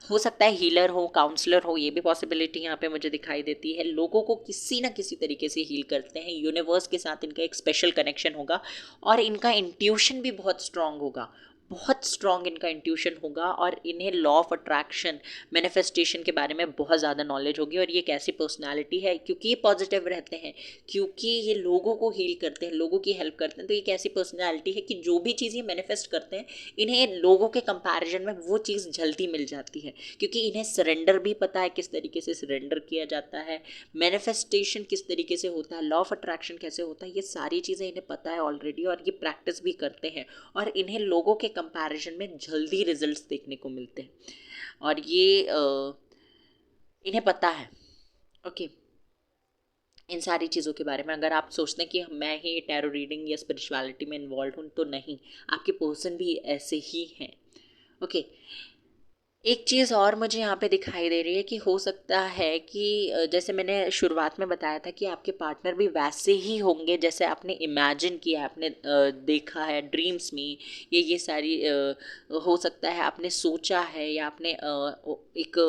हो सकता है हीलर हो, काउंसलर हो, ये भी पॉसिबिलिटी यहाँ पे मुझे दिखाई देती है। लोगों को किसी ना किसी तरीके से हील करते हैं। यूनिवर्स के साथ इनका एक स्पेशल कनेक्शन होगा, और इनका इंट्यूशन भी बहुत स्ट्रांग होगा, बहुत स्ट्रॉन्ग इनका इंट्यूशन होगा, और इन्हें लॉ ऑफ अट्रैक्शन, मैनिफेस्टेशन के बारे में बहुत ज़्यादा नॉलेज होगी। और ये एक ऐसी पर्सनैलिटी है, क्योंकि ये पॉजिटिव रहते हैं, क्योंकि ये लोगों को हील करते हैं, लोगों की हेल्प करते हैं, तो एक ऐसी पर्सनैलिटी है कि जो भी चीज़ ये मैनिफेस्ट करते हैं, इन्हें लोगों के कंपैरिजन में वो चीज़ जल्दी मिल जाती है, क्योंकि इन्हें सरेंडर भी पता है किस तरीके से सरेंडर किया जाता है, मैनिफेस्टेशन किस तरीके से होता है, लॉ ऑफ अट्रैक्शन कैसे होता है, ये सारी चीज़ें इन्हें पता है ऑलरेडी, और ये प्रैक्टिस भी करते हैं, और इन्हें लोगों के कंपैरिजन में जल्दी रिजल्ट्स देखने को मिलते हैं, और ये इन्हें पता है। ओके, इन सारी चीज़ों के बारे में अगर आप सोचते हैं कि मैं ही टैरो रीडिंग या स्पिरिचुअलिटी में इन्वॉल्व हूँ, तो नहीं, आपके पर्सन भी ऐसे ही हैं। ओके, एक चीज़ और मुझे यहाँ पे दिखाई दे रही है कि हो सकता है कि जैसे मैंने शुरुआत में बताया था कि आपके पार्टनर भी वैसे ही होंगे जैसे आपने इमेजिन किया, आपने देखा है ड्रीम्स में। ये सारी हो सकता है आपने सोचा है, या आपने एक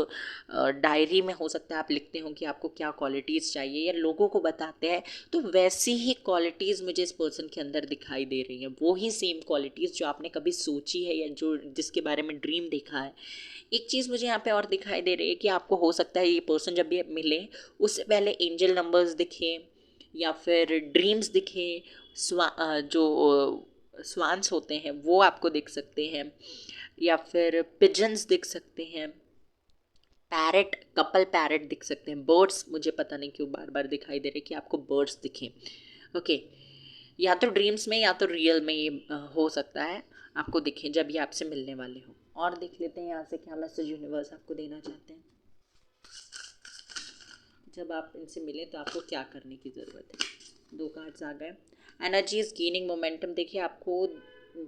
डायरी में हो सकता है आप लिखते हो कि आपको क्या क्वालिटीज़ चाहिए, या लोगों को बताते हैं, तो वैसी ही क्वालिटीज़ मुझे इस पर्सन के अंदर दिखाई दे रही हैं। वो ही सेम क्वालिटीज़ जो आपने कभी सोची है या जो जिसके बारे में ड्रीम देखा है। एक चीज़ मुझे यहाँ पे और दिखाई दे रही है कि आपको हो सकता है ये पर्सन जब भी मिले उससे पहले एंजल नंबर्स दिखे, या फिर ड्रीम्स दिखे, जो स्वान्स होते हैं वो आपको दिख सकते हैं, या फिर पिजन्स दिख सकते हैं, पैरेट, कपल पैरेट दिख सकते हैं, बर्ड्स मुझे पता नहीं क्यों बार बार दिखाई दे रहे कि आपको बर्ड्स दिखें। ओके, या तो ड्रीम्स में या तो रियल में ये हो सकता है आपको दिखें जब ये आपसे मिलने वाले हो। और देख लेते हैं यहाँ से क्या मैसेज यूनिवर्स आपको देना चाहते हैं। जब आप इनसे मिलें तो आपको क्या करने की ज़रूरत है। 2 कार्ड्स आ गए। Energy is gaining momentum. देखिए, आपको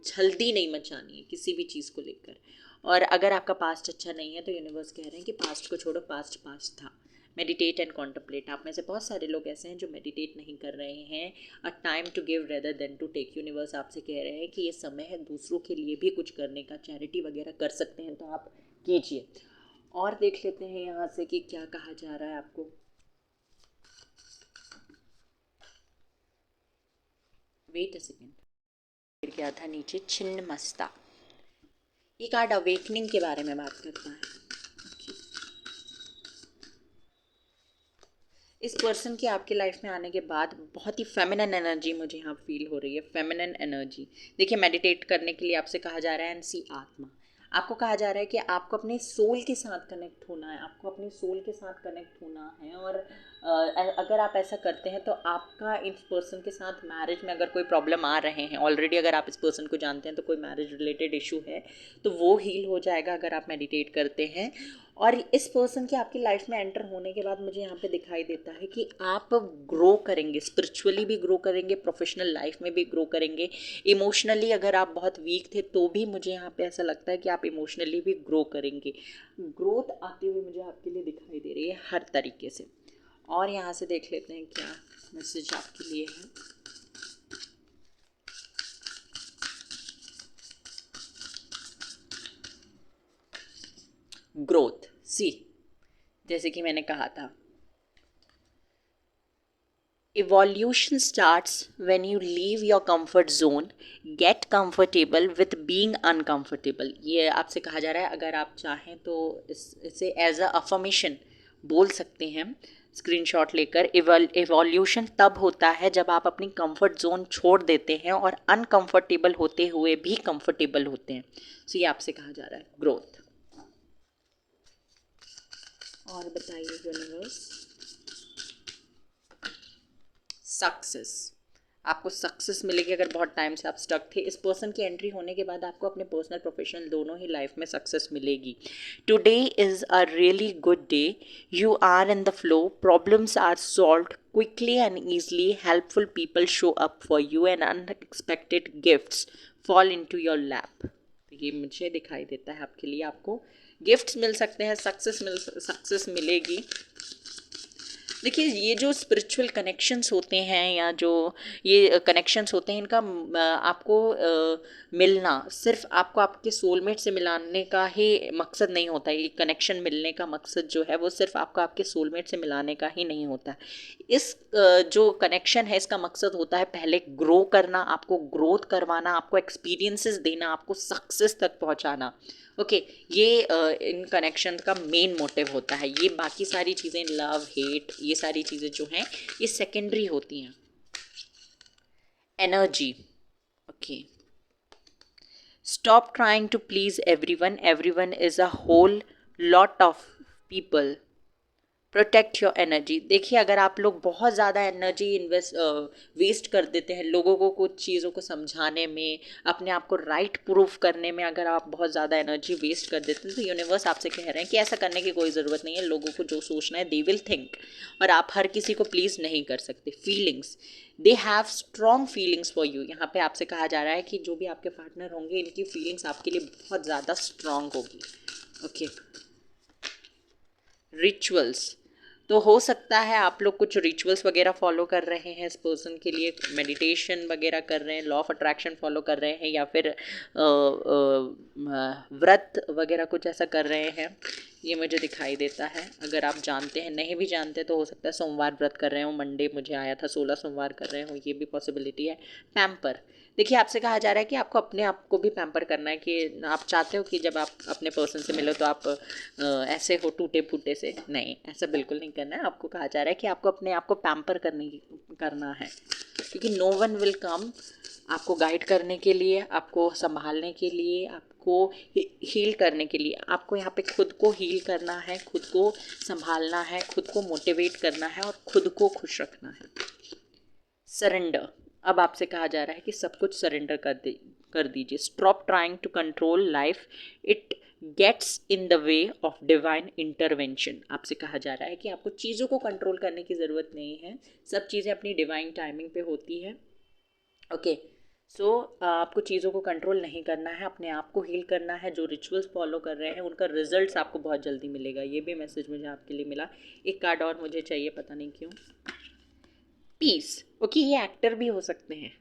जल्दी नहीं मचानी है किसी भी चीज़ को लेकर। और अगर आपका पास्ट अच्छा नहीं है तो यूनिवर्स कह रहे हैं कि पास्ट को छोड़ो, पास्ट पास्ट था। Meditate and contemplate. आप में से बहुत सारे लोग ऐसे हैं जो मेडिटेट नहीं कर रहे हैं। A time to give rather than to take. Universe आपसे कह रहे हैं कि ये समय है दूसरों के लिए भी कुछ करने का। चैरिटी वगैरह कर सकते हैं तो आप कीजिए। और देख लेते हैं यहाँ से कि क्या कहा जा रहा है आपको। वेट अ सेकेंड, गिर गया था नीचे। छिन्न मस्ता। ये कार्ड अवेकनिंग के बारे में बात करता है। इस पर्सन के आपके लाइफ में आने के बाद बहुत ही फेमिनिन एनर्जी मुझे यहाँ फील हो रही है। Feminine energy. देखिए, मेडिटेट करने के लिए आपसे कहा जा रहा है एंड सी आत्मा। आपको कहा जा रहा है कि आपको अपने सोल के साथ कनेक्ट होना है। आपको अपने सोल के साथ कनेक्ट होना है। और अगर आप ऐसा करते हैं तो आपका इस पर्सन के साथ मैरिज में अगर कोई प्रॉब्लम आ रहे हैं, ऑलरेडी अगर आप इस पर्सन को जानते हैं तो कोई मैरिज रिलेटेड इशू है तो वो हील हो जाएगा अगर आप मेडिटेट करते हैं। और इस पर्सन के आपकी लाइफ में एंटर होने के बाद मुझे यहाँ पे दिखाई देता है कि आप ग्रो करेंगे, स्पिरिचुअली भी ग्रो करेंगे, प्रोफेशनल लाइफ में भी ग्रो करेंगे। इमोशनली अगर आप बहुत वीक थे तो भी मुझे यहाँ पे ऐसा लगता है कि आप इमोशनली भी ग्रो करेंगे। ग्रोथ आती हुई मुझे आपके लिए दिखाई दे रही है हर तरीके से। और यहाँ से देख लेते हैं क्या मैसेज आपके लिए है। ग्रोथ। सी, जैसे कि मैंने कहा था, evolution starts when you leave your comfort zone, get comfortable with being uncomfortable। ये आपसे कहा जा रहा है। अगर आप चाहें तो इसे एज अ अफर्मेशन बोल सकते हैं स्क्रीनशॉट लेकर। एवोल्यूशन तब होता है जब आप अपनी कंफर्ट जोन छोड़ देते हैं और अनकंफर्टेबल होते हुए भी कंफर्टेबल होते हैं। सो ये आपसे कहा जा रहा है ग्रोथ। और बताइए यूनिवर्स। सक्सेस। आपको सक्सेस मिलेगी अगर बहुत टाइम से आप स्टक थे। इस पर्सन की एंट्री होने के बाद आपको अपने पर्सनल प्रोफेशनल दोनों ही लाइफ में सक्सेस मिलेगी। Today is a really good day. You are in the flow. Problems are solved quickly and easily. Helpful people show up for you and unexpected gifts fall into your lap. ये मुझे दिखाई देता है आपके लिए आपको गिफ्ट्स मिल सकते हैं, सक्सेस मिलेगी। देखिए, ये जो स्पिरिचुअल कनेक्शंस होते हैं या जो ये कनेक्शंस होते हैं, इनका आपको मिलना सिर्फ आपको आपके सोलमेट से मिलाने का ही मकसद नहीं होता। ये कनेक्शन मिलने का मकसद जो है वो सिर्फ आपको आपके सोलमेट से मिलाने का ही नहीं होता। इस जो कनेक्शन है इसका मकसद होता है पहले ग्रो करना, आपको ग्रोथ करवाना, आपको एक्सपीरियंसेस देना, आपको सक्सेस तक पहुंचाना। ओके, ये इन कनेक्शन का मेन मोटिव होता है। ये बाकी सारी चीज़ें, लव, हेट, ये सारी चीज़ें जो हैं ये सेकेंडरी होती हैं। Energy. Okay, stop trying to please everyone. Everyone is a whole lot of people. Protect your energy. देखिए, अगर आप लोग बहुत ज़्यादा एनर्जी वेस्ट कर देते हैं लोगों को कुछ चीज़ों को समझाने में, अपने आप को राइट प्रूफ करने में, अगर आप बहुत ज़्यादा एनर्जी वेस्ट कर देते हैं तो यूनिवर्स आपसे कह रहे हैं कि ऐसा करने की कोई ज़रूरत नहीं है। लोगों को जो सोचना है दे विल थिंक। और आप हर किसी को प्लीज़ नहीं कर सकते। Feelings, they have strong feelings for you. यहाँ पे आपसे कहा जा रहा है कि जो भी आपके पार्टनर होंगे इनकी फीलिंग्स आपके लिए बहुत ज़्यादा स्ट्रॉन्ग होगी। Okay, rituals. तो हो सकता है आप लोग कुछ रिचुअल्स वगैरह फॉलो कर रहे हैं इस पर्सन के लिए, मेडिटेशन वगैरह कर रहे हैं, लॉ ऑफ अट्रैक्शन फॉलो कर रहे हैं, या फिर व्रत वगैरह कुछ ऐसा कर रहे हैं। ये मुझे दिखाई देता है। अगर आप जानते हैं, नहीं भी जानते तो हो सकता है सोमवार व्रत कर रहे हो। मंडे मुझे आया था 16 सोमवार कर रहे हो, ये भी पॉसिबिलिटी है। पैम्पर। देखिए, आपसे कहा जा रहा है कि आपको अपने आप को भी पैम्पर करना है। कि आप चाहते हो कि जब आप अपने पर्सन से मिलो तो आप ऐसे हो टूटे फूटे से, नहीं, ऐसा बिल्कुल नहीं करना है। आपको कहा जा रहा है कि आपको अपने आप को पैम्पर करना है, क्योंकि नो वन विल कम आपको गाइड करने के लिए, आपको संभालने के लिए, आपको हील करने के लिए। आपको यहाँ पे खुद को हील करना है, खुद को संभालना है, खुद को मोटिवेट करना है और खुद को खुश रखना है। सरेंडर। अब आपसे कहा जा रहा है कि सब कुछ सरेंडर कर दीजिए. Stop trying to control life, it gets in the way of divine intervention. आपसे कहा जा रहा है कि आपको चीज़ों को कंट्रोल करने की ज़रूरत नहीं है, सब चीज़ें अपनी डिवाइन टाइमिंग पे होती है. ओके, सो आपको चीज़ों को कंट्रोल नहीं करना है, अपने आप को हील करना है. जो रिचुअल्स फॉलो कर रहे हैं उनका रिजल्ट्स आपको बहुत जल्दी मिलेगा. ये भी मैसेज मुझे आपके लिए मिला. एक कार्ड और मुझे चाहिए, पता नहीं क्यों. पीस. ओके, ये एक्टर भी हो सकते हैं.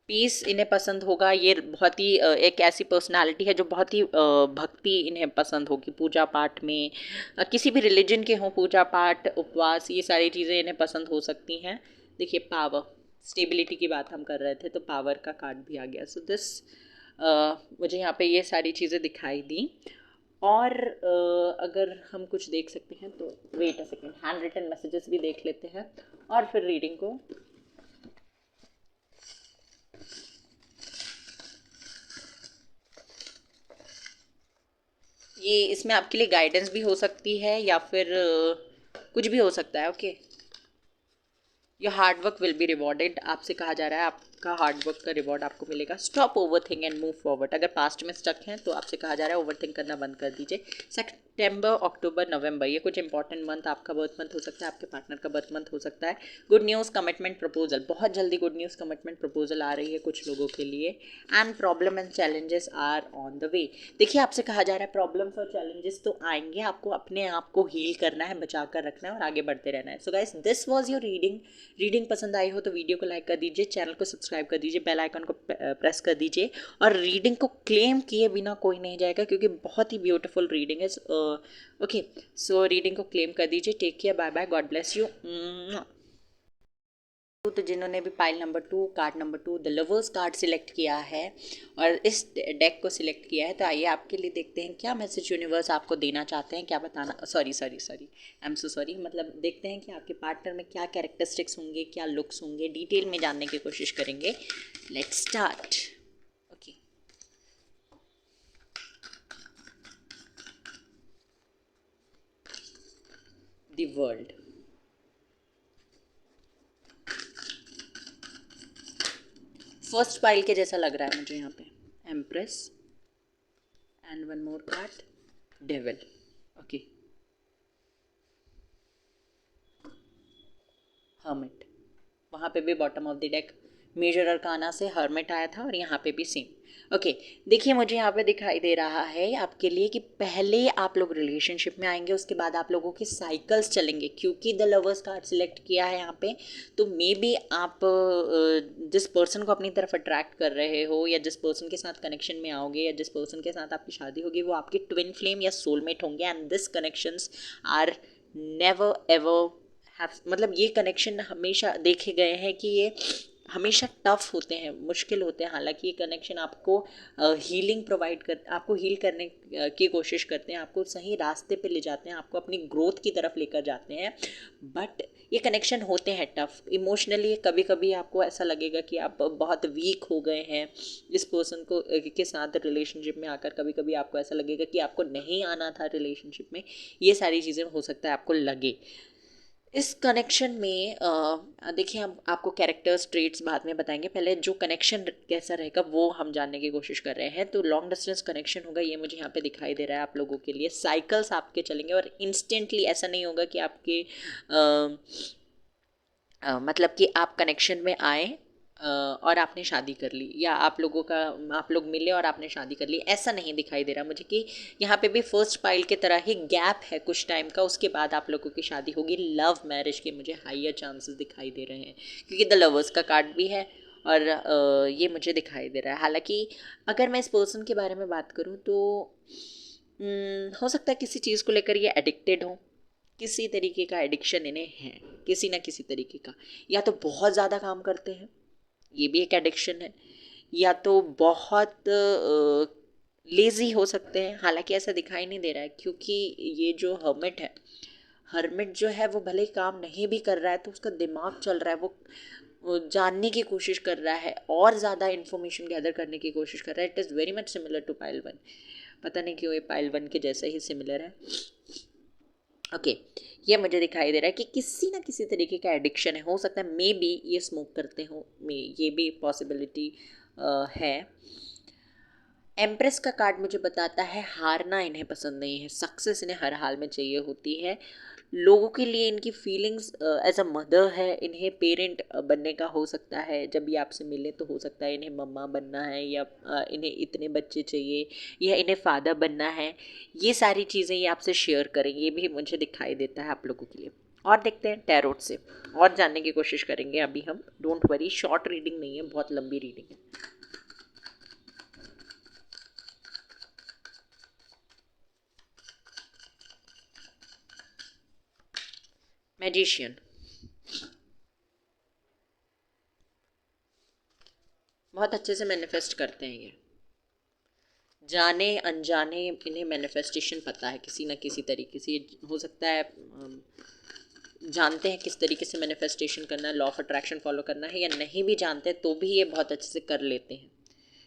पीस इन्हें पसंद होगा. ये बहुत ही एक ऐसी पर्सनालिटी है जो बहुत ही भक्ति इन्हें पसंद होगी. पूजा पाठ में किसी भी रिलीजन के हों, पूजा पाठ, उपवास, ये सारी चीज़ें इन्हें पसंद हो सकती हैं. देखिए, पावर, स्टेबिलिटी की बात हम कर रहे थे तो पावर का कार्ड भी आ गया. सो दिस मुझे यहाँ पे ये सारी चीज़ें दिखाई दी. और अगर हम कुछ देख सकते हैं तो wait a second, hand written messages भी देख लेते हैं और फिर रीडिंग को. ये इसमें आपके लिए गाइडेंस भी हो सकती है या फिर कुछ भी हो सकता है. Okay, your hard work will be rewarded. आपसे कहा जा रहा है आपका हार्ड वर्क का रिवॉर्ड आपको मिलेगा. Stop over think and move forward. अगर पास्ट में स्टक हैं तो आपसे कहा जा रहा है ओवर थिंक करना बंद कर दीजिए. सितंबर, अक्टूबर, नवंबर, ये कुछ इंपॉर्टेंट मंथ, आपका बर्थ मंथ हो सकता है, आपके पार्टनर का बर्थ मंथ हो सकता है. गुड न्यूज़, कमिटमेंट प्रपोजल, बहुत जल्दी गुड न्यूज़, कमिटमेंट प्रपोजल आ रही है कुछ लोगों के लिए. And problem and challenges are on the way. देखिए, आपसे कहा जा रहा है प्रॉब्लम्स और चैलेंजेस तो आएंगे, आपको अपने आप को हील करना है, बचा कर रखना है और आगे बढ़ते रहना है. So guys, this was your reading पसंद आई हो तो वीडियो को लाइक कर दीजिए, चैनल को सब्सक्राइब कर दीजिए, बेल आइकन को प्रेस कर दीजिए. और रीडिंग को क्लेम किए बिना कोई नहीं जाएगा क्योंकि बहुत ही ब्यूटीफुल रीडिंग है. ओके, सो रीडिंग को क्लेम कर दीजिए. Take care, bye bye, God bless you. तो जिन्होंने भी pile number 2, card number 2, the lovers card select किया है और इस डेक को सिलेक्ट किया है, तो आइए आपके लिए देखते हैं क्या मैसेज यूनिवर्स आपको देना चाहते हैं, क्या बताना. Sorry, I am so sorry. मतलब देखते हैं कि आपके पार्टनर में क्या कैरेक्टरिस्टिक्स होंगे, क्या लुक्स होंगे, डिटेल में जानने की कोशिश करेंगे. Let's start. Okay, the world. First pile के जैसा लग रहा है मुझे यहाँ पे. Empress and one more card, devil. Okay, hermit. वहाँ पे भी bottom of the deck major arcana से हर्मिट आया था और यहाँ पे भी सेम. ओके, देखिए मुझे यहाँ पे दिखाई दे रहा है आपके लिए कि पहले आप लोग रिलेशनशिप में आएंगे, उसके बाद आप लोगों के साइकिल्स चलेंगे. क्योंकि द लवर्स कार्ड सिलेक्ट किया है यहाँ पे, तो मे बी आप जिस पर्सन को अपनी तरफ अट्रैक्ट कर रहे हो या जिस पर्सन के साथ कनेक्शन में आओगे या जिस पर्सन के साथ आपकी शादी होगी वो आपके ट्विन फ्लेम या सोलमेट होंगे. And this connections are never ever मतलब ये कनेक्शन हमेशा देखे गए हैं कि ये हमेशा टफ होते हैं, मुश्किल होते हैं. हालांकि ये कनेक्शन आपको हीलिंग प्रोवाइड कर, आपको हील करने की कोशिश करते हैं, आपको सही रास्ते पे ले जाते हैं, आपको अपनी ग्रोथ की तरफ लेकर जाते हैं. बट ये कनेक्शन होते हैं टफ इमोशनली. कभी कभी आपको ऐसा लगेगा कि आप बहुत वीक हो गए हैं इस पर्सन को के साथ रिलेशनशिप में आकर. कभी कभी आपको ऐसा लगेगा कि आपको नहीं आना था रिलेशनशिप में. ये सारी चीज़ें हो सकता है आपको लगे. इस कनेक्शन में देखिए, हम आपको कैरेक्टर्स ट्रेट्स बाद में बताएंगे. पहले जो कनेक्शन कैसा रहेगा वो हम जानने की कोशिश कर रहे हैं. तो लॉन्ग डिस्टेंस कनेक्शन होगा, ये मुझे यहाँ पे दिखाई दे रहा है आप लोगों के लिए. साइकिल्स आपके चलेंगे और इंस्टेंटली ऐसा नहीं होगा कि आपके मतलब कि आप कनेक्शन में आए और आपने शादी कर ली या आप लोग मिले और आपने शादी कर ली. ऐसा नहीं दिखाई दे रहा मुझे कि यहाँ पे भी फर्स्ट पाइल की तरह ही गैप है कुछ टाइम का, उसके बाद आप लोगों की शादी होगी. लव मैरिज के मुझे हाइयर चांसेस दिखाई दे रहे हैं क्योंकि द लवर्स का कार्ड भी है और ये मुझे दिखाई दे रहा है. हालांकि अगर मैं इस पर्सन के बारे में बात करूँ तो हो सकता है किसी चीज़ को लेकर ये एडिक्टेड हो, किसी तरीके का एडिक्शन इन्हें है, किसी ना किसी तरीके का. या तो बहुत ज़्यादा काम करते हैं, ये भी एक एडिक्शन है, या तो बहुत लेज़ी हो सकते हैं. हालांकि ऐसा दिखाई नहीं दे रहा है क्योंकि ये जो हर्मिट जो है वो भले ही काम नहीं भी कर रहा है तो उसका दिमाग चल रहा है, वो जानने की कोशिश कर रहा है और ज़्यादा इन्फॉर्मेशन गैदर करने की कोशिश कर रहा है. It is very much similar to pile 1. पता नहीं क्यों ये पाइल 1 के जैसे ही सिमिलर है. ओके, ये मुझे दिखाई दे रहा है कि किसी ना किसी तरीके का एडिक्शन है. हो सकता है मे बी ये स्मोक करते हो, ये भी पॉसिबिलिटी है. एम्प्रेस का कार्ड मुझे बताता है हारना इन्हें पसंद नहीं है, सक्सेस इन्हें हर हाल में चाहिए होती है। लोगों के लिए इनकी फीलिंग्स एज अ मदर है, इन्हें पेरेंट बनने का हो सकता है। जब भी आपसे मिले तो हो सकता है इन्हें मम्मा बनना है, या इन्हें इतने बच्चे चाहिए, या इन्हें फादर बनना है। ये सारी चीज़ें ये आपसे शेयर करेंगे, ये भी मुझे दिखाई देता है आप लोगों के लिए। और देखते हैं टैरोट से और जानने की कोशिश करेंगे अभी हम। डोंट वरी, शॉर्ट रीडिंग नहीं है, बहुत लंबी रीडिंग है। मैजिशियन बहुत अच्छे से मैनिफेस्ट करते हैं ये, जाने अनजाने इन्हें मैनिफेस्टेशन पता है किसी न किसी तरीके से। ये हो सकता है जानते हैं किस तरीके से मैनिफेस्टेशन करना है, लॉ ऑफ अट्रैक्शन फॉलो करना है, या नहीं भी जानते तो भी ये बहुत अच्छे से कर लेते हैं।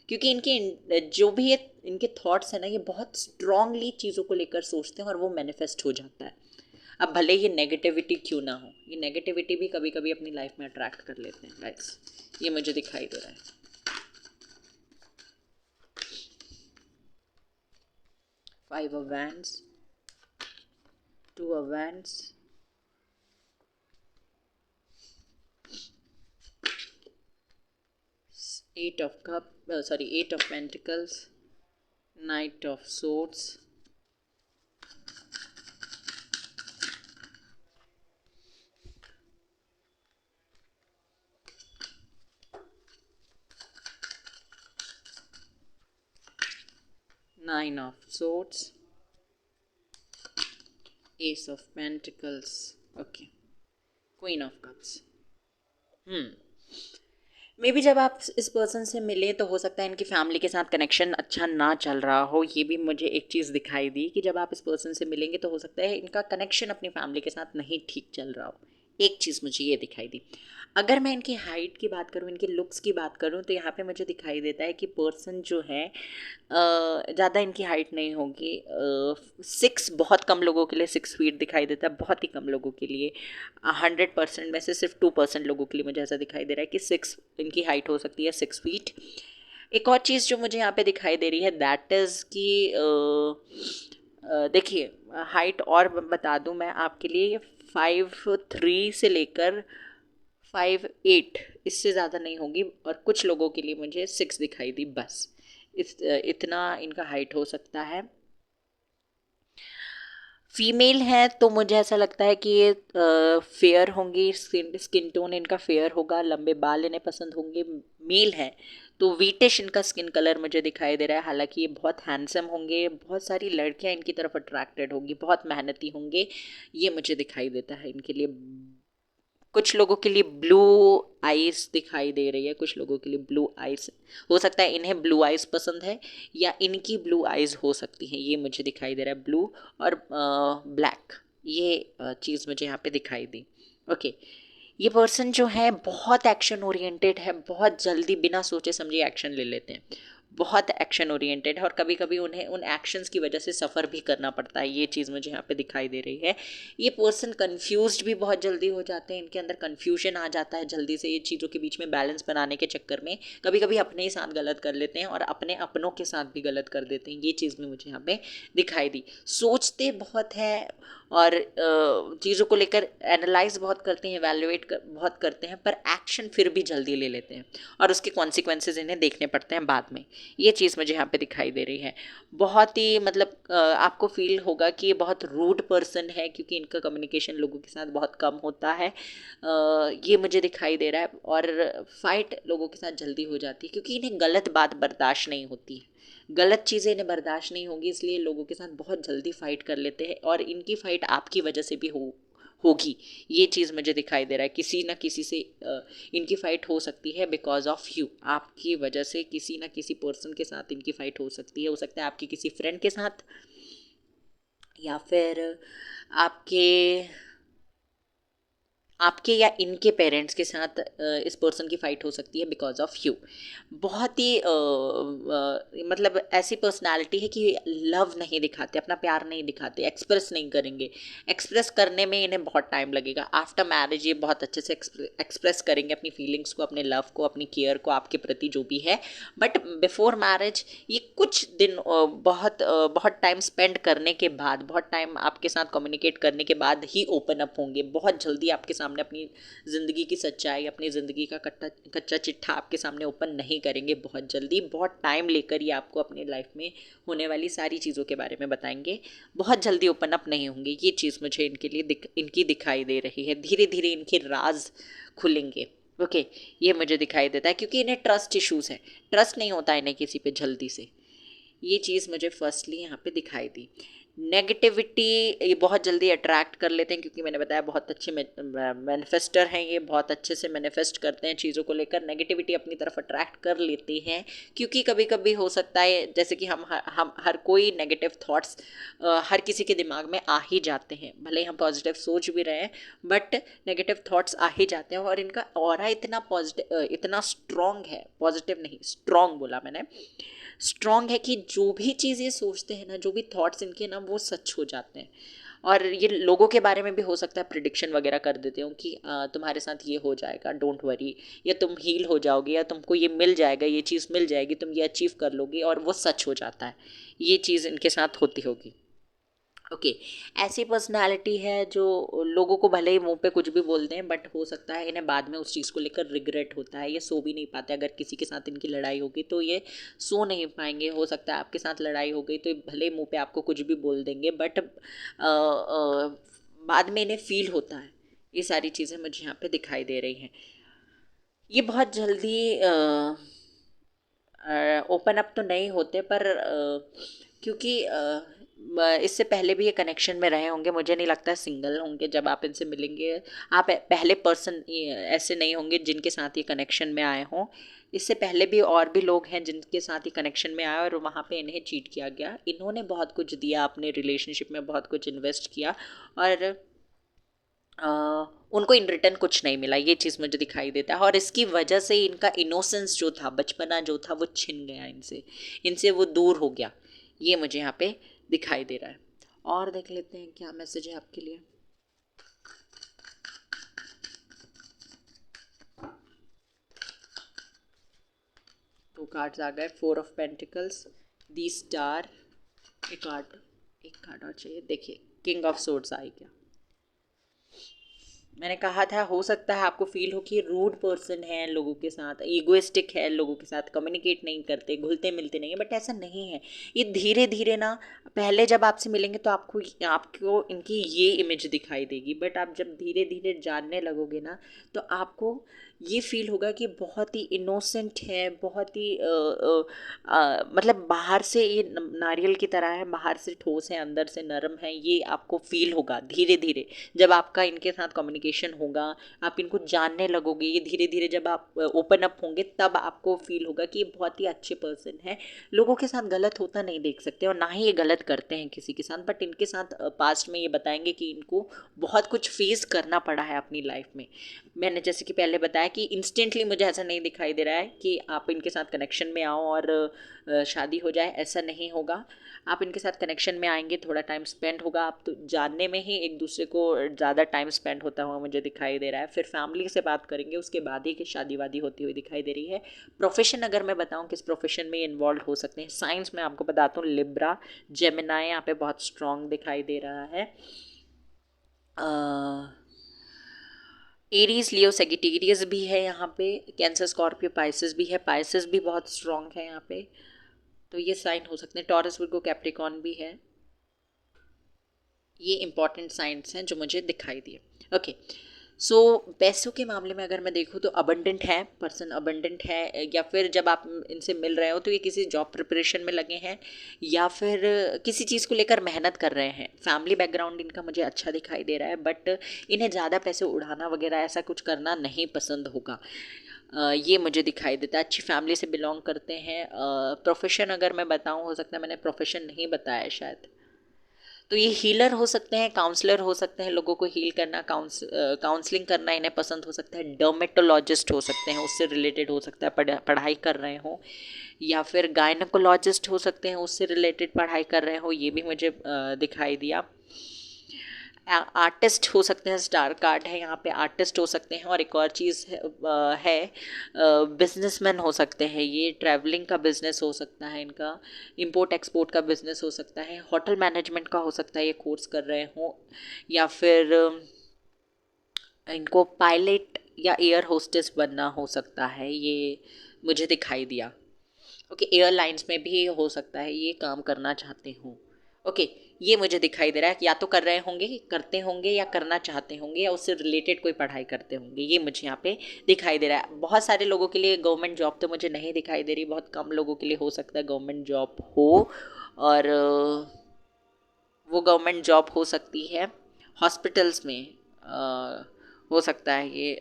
क्योंकि इनके जो भी ये इनके थॉट्स हैं ना, ये बहुत स्ट्रांगली चीज़ों को लेकर सोचते हैं और वो मैनिफेस्ट हो जाता है। अब भले ये नेगेटिविटी क्यों ना हो, ये नेगेटिविटी भी कभी कभी अपनी लाइफ में अट्रैक्ट कर लेते हैं गाइस, ये मुझे दिखाई दे रहा है। 5 of Wands, 2 of Wands, 8 of Pentacles, Knight of Swords, Nine of Swords, Ace of Pentacles, okay, Queen of Cups। May be जब आप इस पर्सन से मिले तो हो सकता है इनकी फैमिली के साथ कनेक्शन अच्छा ना चल रहा हो। ये भी मुझे एक चीज़ दिखाई दी कि जब आप इस पर्सन से मिलेंगे तो हो सकता है इनका कनेक्शन अपनी फैमिली के साथ नहीं ठीक चल रहा हो। एक चीज़ मुझे ये दिखाई दी। अगर मैं इनकी हाइट की बात करूँ, इनके लुक्स की बात करूँ, तो यहाँ पे मुझे दिखाई देता है कि पर्सन जो है ज़्यादा इनकी हाइट नहीं होगी। 6 बहुत कम लोगों के लिए 6 फीट दिखाई देता है, बहुत ही कम लोगों के लिए। 100% में से सिर्फ 2% लोगों के लिए मुझे ऐसा दिखाई दे रहा है कि 6 इनकी हाइट हो सकती है, 6 फीट। एक और चीज़ जो मुझे यहाँ पे दिखाई दे रही है दैट इज़ कि देखिए हाइट और बता दूँ मैं आपके लिए, 5'3" से लेकर 5'8", इससे ज़्यादा नहीं होगी। और कुछ लोगों के लिए मुझे 6 दिखाई दी बस। इतना इनका हाइट हो सकता है। फीमेल है तो मुझे ऐसा लगता है कि ये फेयर होंगी, स्किन टोन इनका फेयर होगा, लंबे बाल इन्हें पसंद होंगे। मेल है तो वीटिश इनका स्किन कलर मुझे दिखाई दे रहा है। हालांकि ये बहुत हैंडसम होंगे, बहुत सारी लड़कियां इनकी तरफ अट्रैक्टेड होंगी, बहुत मेहनती होंगे, ये मुझे दिखाई देता है इनके लिए। कुछ लोगों के लिए ब्लू आइज दिखाई दे रही है, कुछ लोगों के लिए ब्लू आइज हो सकता है, इन्हें ब्लू आइज पसंद है या इनकी ब्लू आइज हो सकती हैं, ये मुझे दिखाई दे रहा है। ब्लू और ब्लैक, ये चीज़ मुझे यहाँ पे दिखाई दी। ओके, ये पर्सन जो है बहुत एक्शन ओरिएंटेड है, बहुत जल्दी बिना सोचे समझे एक्शन ले लेते हैं, बहुत एक्शन ओरिएंटेड है, और कभी कभी उन्हें उन एक्शंस की वजह से सफ़र भी करना पड़ता है। ये चीज़ मुझे यहाँ पे दिखाई दे रही है। ये पर्सन कंफ्यूज्ड भी बहुत जल्दी हो जाते हैं, इनके अंदर कंफ्यूजन आ जाता है जल्दी से। ये चीज़ों के बीच में बैलेंस बनाने के चक्कर में कभी कभी अपने ही साथ गलत कर लेते हैं और अपने अपनों के साथ भी गलत कर देते हैं। ये चीज़ में मुझे यहाँ पे दिखाई दी। सोचते बहुत है और चीज़ों को लेकर एनालाइज बहुत करते हैं, बहुत करते हैं, पर एक्शन फिर भी जल्दी ले लेते हैं और उसके कॉन्सिक्वेंसेज इन्हें देखने पड़ते हैं बाद में। ये चीज़ मुझे यहाँ पे दिखाई दे रही है। बहुत ही मतलब आपको फील होगा कि ये बहुत रूड पर्सन है, क्योंकि इनका कम्युनिकेशन लोगों के साथ बहुत कम होता है। ये मुझे दिखाई दे रहा है। और फाइट लोगों के साथ जल्दी हो जाती है, क्योंकि इन्हें गलत बात बर्दाश्त नहीं होती है, गलत चीज़ें इन्हें बर्दाश्त नहीं होगी, इसलिए लोगों के साथ बहुत जल्दी फाइट कर लेते हैं। और इनकी फाइट आपकी वजह से भी होगी, ये चीज़ मुझे दिखाई दे रहा है। किसी ना किसी से इनकी फ़ाइट हो सकती है बिकॉज ऑफ यू, आपकी वजह से किसी ना किसी पर्सन के साथ इनकी फ़ाइट हो सकती है। हो सकता है आपकी किसी फ्रेंड के साथ, या फिर आपके आपके या इनके पेरेंट्स के साथ इस पर्सन की फ़ाइट हो सकती है बिकॉज ऑफ यू। बहुत ही मतलब ऐसी पर्सनालिटी है कि लव नहीं दिखाते, अपना प्यार नहीं दिखाते, एक्सप्रेस नहीं करेंगे। एक्सप्रेस करने में इन्हें बहुत टाइम लगेगा। आफ्टर मैरिज ये बहुत अच्छे से एक्सप्रेस करेंगे अपनी फीलिंग्स को, अपने लव को, अपनी केयर को आपके प्रति जो भी है। बट बिफोर मैरिज ये कुछ दिन बहुत टाइम स्पेंड करने के बाद, बहुत टाइम आपके साथ कम्युनिकेट करने के बाद ही ओपन अप होंगे। बहुत जल्दी आपके सामने अपनी ज़िंदगी की सच्चाई, अपनी ज़िंदगी का कच्चा चिट्ठा आपके सामने ओपन नहीं करेंगे। बहुत जल्दी, बहुत टाइम लेकर ये आपको अपनी लाइफ में होने वाली सारी चीज़ों के बारे में बताएंगे। बहुत जल्दी ओपन अप नहीं होंगे। ये चीज़ मुझे इनके लिए इनकी दिखाई दे रही है। धीरे धीरे इनके राज खुलेंगे। ओके, ये मुझे दिखाई देता है क्योंकि इन्हें ट्रस्ट इश्यूज़ है। ट्रस्ट नहीं होता इन्हें किसी पे जल्दी से। ये चीज़ मुझे फर्स्टली यहाँ पे दिखाई दी। नेगेटिविटी ये बहुत जल्दी अट्रैक्ट कर लेते हैं क्योंकि मैंने बताया बहुत अच्छे मैनिफेस्टर हैं ये, बहुत अच्छे से मैनिफेस्ट करते हैं चीज़ों को लेकर। नेगेटिविटी अपनी तरफ अट्रैक्ट कर लेते हैं क्योंकि कभी कभी हो सकता है जैसे कि हम हर कोई नेगेटिव थॉट्स हर किसी के दिमाग में आ ही जाते हैं। भले ही हम पॉजिटिव सोच भी रहे हैं बट नेगेटिव थॉट्स आ ही जाते हैं। और इनका ऑरा इतना पॉजिटिव, इतना स्ट्रॉन्ग है, पॉजिटिव नहीं स्ट्रॉन्ग बोला मैंने, स्ट्रॉन्ग है कि जो भी चीज़ ये सोचते हैं ना, जो भी थॉट्स इनके ना वो सच हो जाते हैं। और ये लोगों के बारे में भी हो सकता है प्रिडिक्शन वगैरह कर देते हो कि तुम्हारे साथ ये हो जाएगा, डोंट वरी, या तुम हील हो जाओगे, या तुमको ये मिल जाएगा, ये चीज़ मिल जाएगी, तुम ये अचीव कर लोगे, और वो सच हो जाता है। ये चीज़ इनके साथ होती होगी। ओके, ऐसी पर्सनालिटी है जो लोगों को भले ही मुंह पे कुछ भी बोल दें बट हो सकता है इन्हें बाद में उस चीज़ को लेकर रिग्रेट होता है। ये सो भी नहीं पाते। अगर किसी के साथ इनकी लड़ाई होगी तो ये सो नहीं पाएंगे। हो सकता है आपके साथ लड़ाई हो गई तो ये भले मुंह पे आपको कुछ भी बोल देंगे बट बाद में इन्हें फील होता है। ये सारी चीज़ें मुझे यहाँ पे दिखाई दे रही हैं। ये बहुत जल्दी ओपन अप तो नहीं होते पर क्योंकि इससे पहले भी ये कनेक्शन में रहे होंगे। मुझे नहीं लगता सिंगल होंगे जब आप इनसे मिलेंगे। आप पहले पर्सन ऐसे नहीं होंगे जिनके साथ ये कनेक्शन में आए हों। इससे पहले भी और भी लोग हैं जिनके साथ ही कनेक्शन में आए और वहाँ पे इन्हें चीट किया गया। इन्होंने बहुत कुछ दिया, अपने रिलेशनशिप में बहुत कुछ इन्वेस्ट किया और उनको इन रिटर्न कुछ नहीं मिला। ये चीज़ मुझे दिखाई देता है और इसकी वजह से इनका इनोसेंस जो था, बचपना जो था, वो छिन गया इनसे, इनसे वो दूर हो गया। ये मुझे यहाँ पे दिखाई दे रहा है। और देख लेते हैं क्या मैसेज है आपके लिए। दो कार्ड्स आ गए, 4 ऑफ पेंटिकल्स, दी स्टार, एक कार्ड और चाहिए। देखिए किंग ऑफ सोर्ड्स आई क्या। मैंने कहा था हो सकता है आपको फील हो कि रूड पर्सन है लोगों के साथ, ईगोइस्टिक है, लोगों के साथ कम्युनिकेट नहीं करते, घुलते मिलते नहीं है, बट ऐसा नहीं है। ये धीरे धीरे ना, पहले जब आपसे मिलेंगे तो आपको इनकी ये इमेज दिखाई देगी बट आप जब धीरे धीरे जानने लगोगे ना तो आपको ये फील होगा कि बहुत ही इनोसेंट है, बहुत ही मतलब बाहर से ये नारियल की तरह है, बाहर से ठोस है, अंदर से नरम है। ये आपको फील होगा धीरे धीरे जब आपका इनके साथ कम्युनिकेशन होगा, आप इनको जानने लगोगे। ये धीरे धीरे जब आप ओपन अप होंगे तब आपको फील होगा कि ये बहुत ही अच्छे पर्सन है। लोगों के साथ गलत होता नहीं देख सकते और ना ही ये गलत करते हैं किसी के साथ, बट इनके साथ पास्ट में ये बताएंगे कि इनको बहुत कुछ फेस करना पड़ा है अपनी लाइफ में। मैंने जैसे कि पहले बताया कि इंस्टेंटली मुझे ऐसा नहीं दिखाई दे रहा है कि आप इनके साथ कनेक्शन में आओ और शादी हो जाए, ऐसा नहीं होगा। आप इनके साथ कनेक्शन में आएंगे, थोड़ा टाइम स्पेंड होगा, आप तो जानने में ही एक दूसरे को ज़्यादा टाइम स्पेंड होता हुआ मुझे दिखाई दे रहा है। फिर फैमिली से बात करेंगे, उसके बाद ही कि शादी वादी होती हुई दिखाई दे रही है। प्रोफेशन अगर मैं बताऊं किस प्रोफेशन में इन्वॉल्व हो सकते हैं, साइंस में आपको बताता हूँ लिब्रा, जेमिनाई यहाँ पे बहुत स्ट्रॉन्ग दिखाई दे रहा है। एरीज, लियो, सेगिटेरियस भी है यहाँ पे, कैंसर, स्कॉर्पियो, पाइसेस भी है। पाइसेस भी बहुत स्ट्रॉन्ग है यहाँ पे, तो ये साइन हो सकते हैं। टॉरस, विर्गो, कैप्रिकॉर्न भी है। ये इंपॉर्टेंट साइंस हैं जो मुझे दिखाई दिए। ओके, सो पैसों के मामले में अगर मैं देखूँ तो अबंडेंट है, पर्सन अबंडेंट है, या फिर जब आप इनसे मिल रहे हो तो ये किसी जॉब प्रिपरेशन में लगे हैं या फिर किसी चीज़ को लेकर मेहनत कर रहे हैं। फैमिली बैकग्राउंड इनका मुझे अच्छा दिखाई दे रहा है बट इन्हें ज़्यादा पैसे उड़ाना वगैरह ऐसा कुछ करना नहीं पसंद होगा। ये मुझे दिखाई देता है। अच्छी फैमिली से बिलोंग करते हैं। प्रोफेशन अगर मैं बताऊँ, हो सकता है मैंने प्रोफेशन नहीं बताया शायद, तो ये हीलर हो सकते हैं, काउंसलर हो सकते हैं, लोगों को हील करना, काउंसलिंग करना इन्हें पसंद हो सकता है, डर्मेटोलॉजिस्ट हो सकते हैं, उससे रिलेटेड हो सकता है, पढ़ाई कर रहे हो, या फिर गायनकोलॉजिस्ट हो सकते हैं, उससे रिलेटेड पढ़ाई कर रहे हो, ये भी मुझे दिखाई दिया। आर्टिस्ट हो सकते हैं, स्टार कार्ड है यहाँ पे, आर्टिस्ट हो सकते हैं। और एक और चीज़ है बिजनेसमैन हो सकते हैं, ये ट्रैवलिंग का बिजनेस हो सकता है इनका, इंपोर्ट एक्सपोर्ट का बिजनेस हो सकता है, होटल मैनेजमेंट का हो सकता है ये कोर्स कर रहे हों, या फिर इनको पायलट या एयर होस्टेस बनना हो सकता है, ये मुझे दिखाई दिया। ओके, एयरलाइंस में भी हो सकता है ये काम करना चाहते हो। ओके, ये मुझे दिखाई दे रहा है कि या तो कर रहे होंगे, करते होंगे, या करना चाहते होंगे, या उससे रिलेटेड कोई पढ़ाई करते होंगे, ये मुझे यहाँ पे दिखाई दे रहा है। बहुत सारे लोगों के लिए गवर्नमेंट जॉब तो मुझे नहीं दिखाई दे रही, बहुत कम लोगों के लिए हो सकता है गवर्नमेंट जॉब हो, और वो गवर्नमेंट जॉब हो सकती है हॉस्पिटल्स में, हो सकता है ये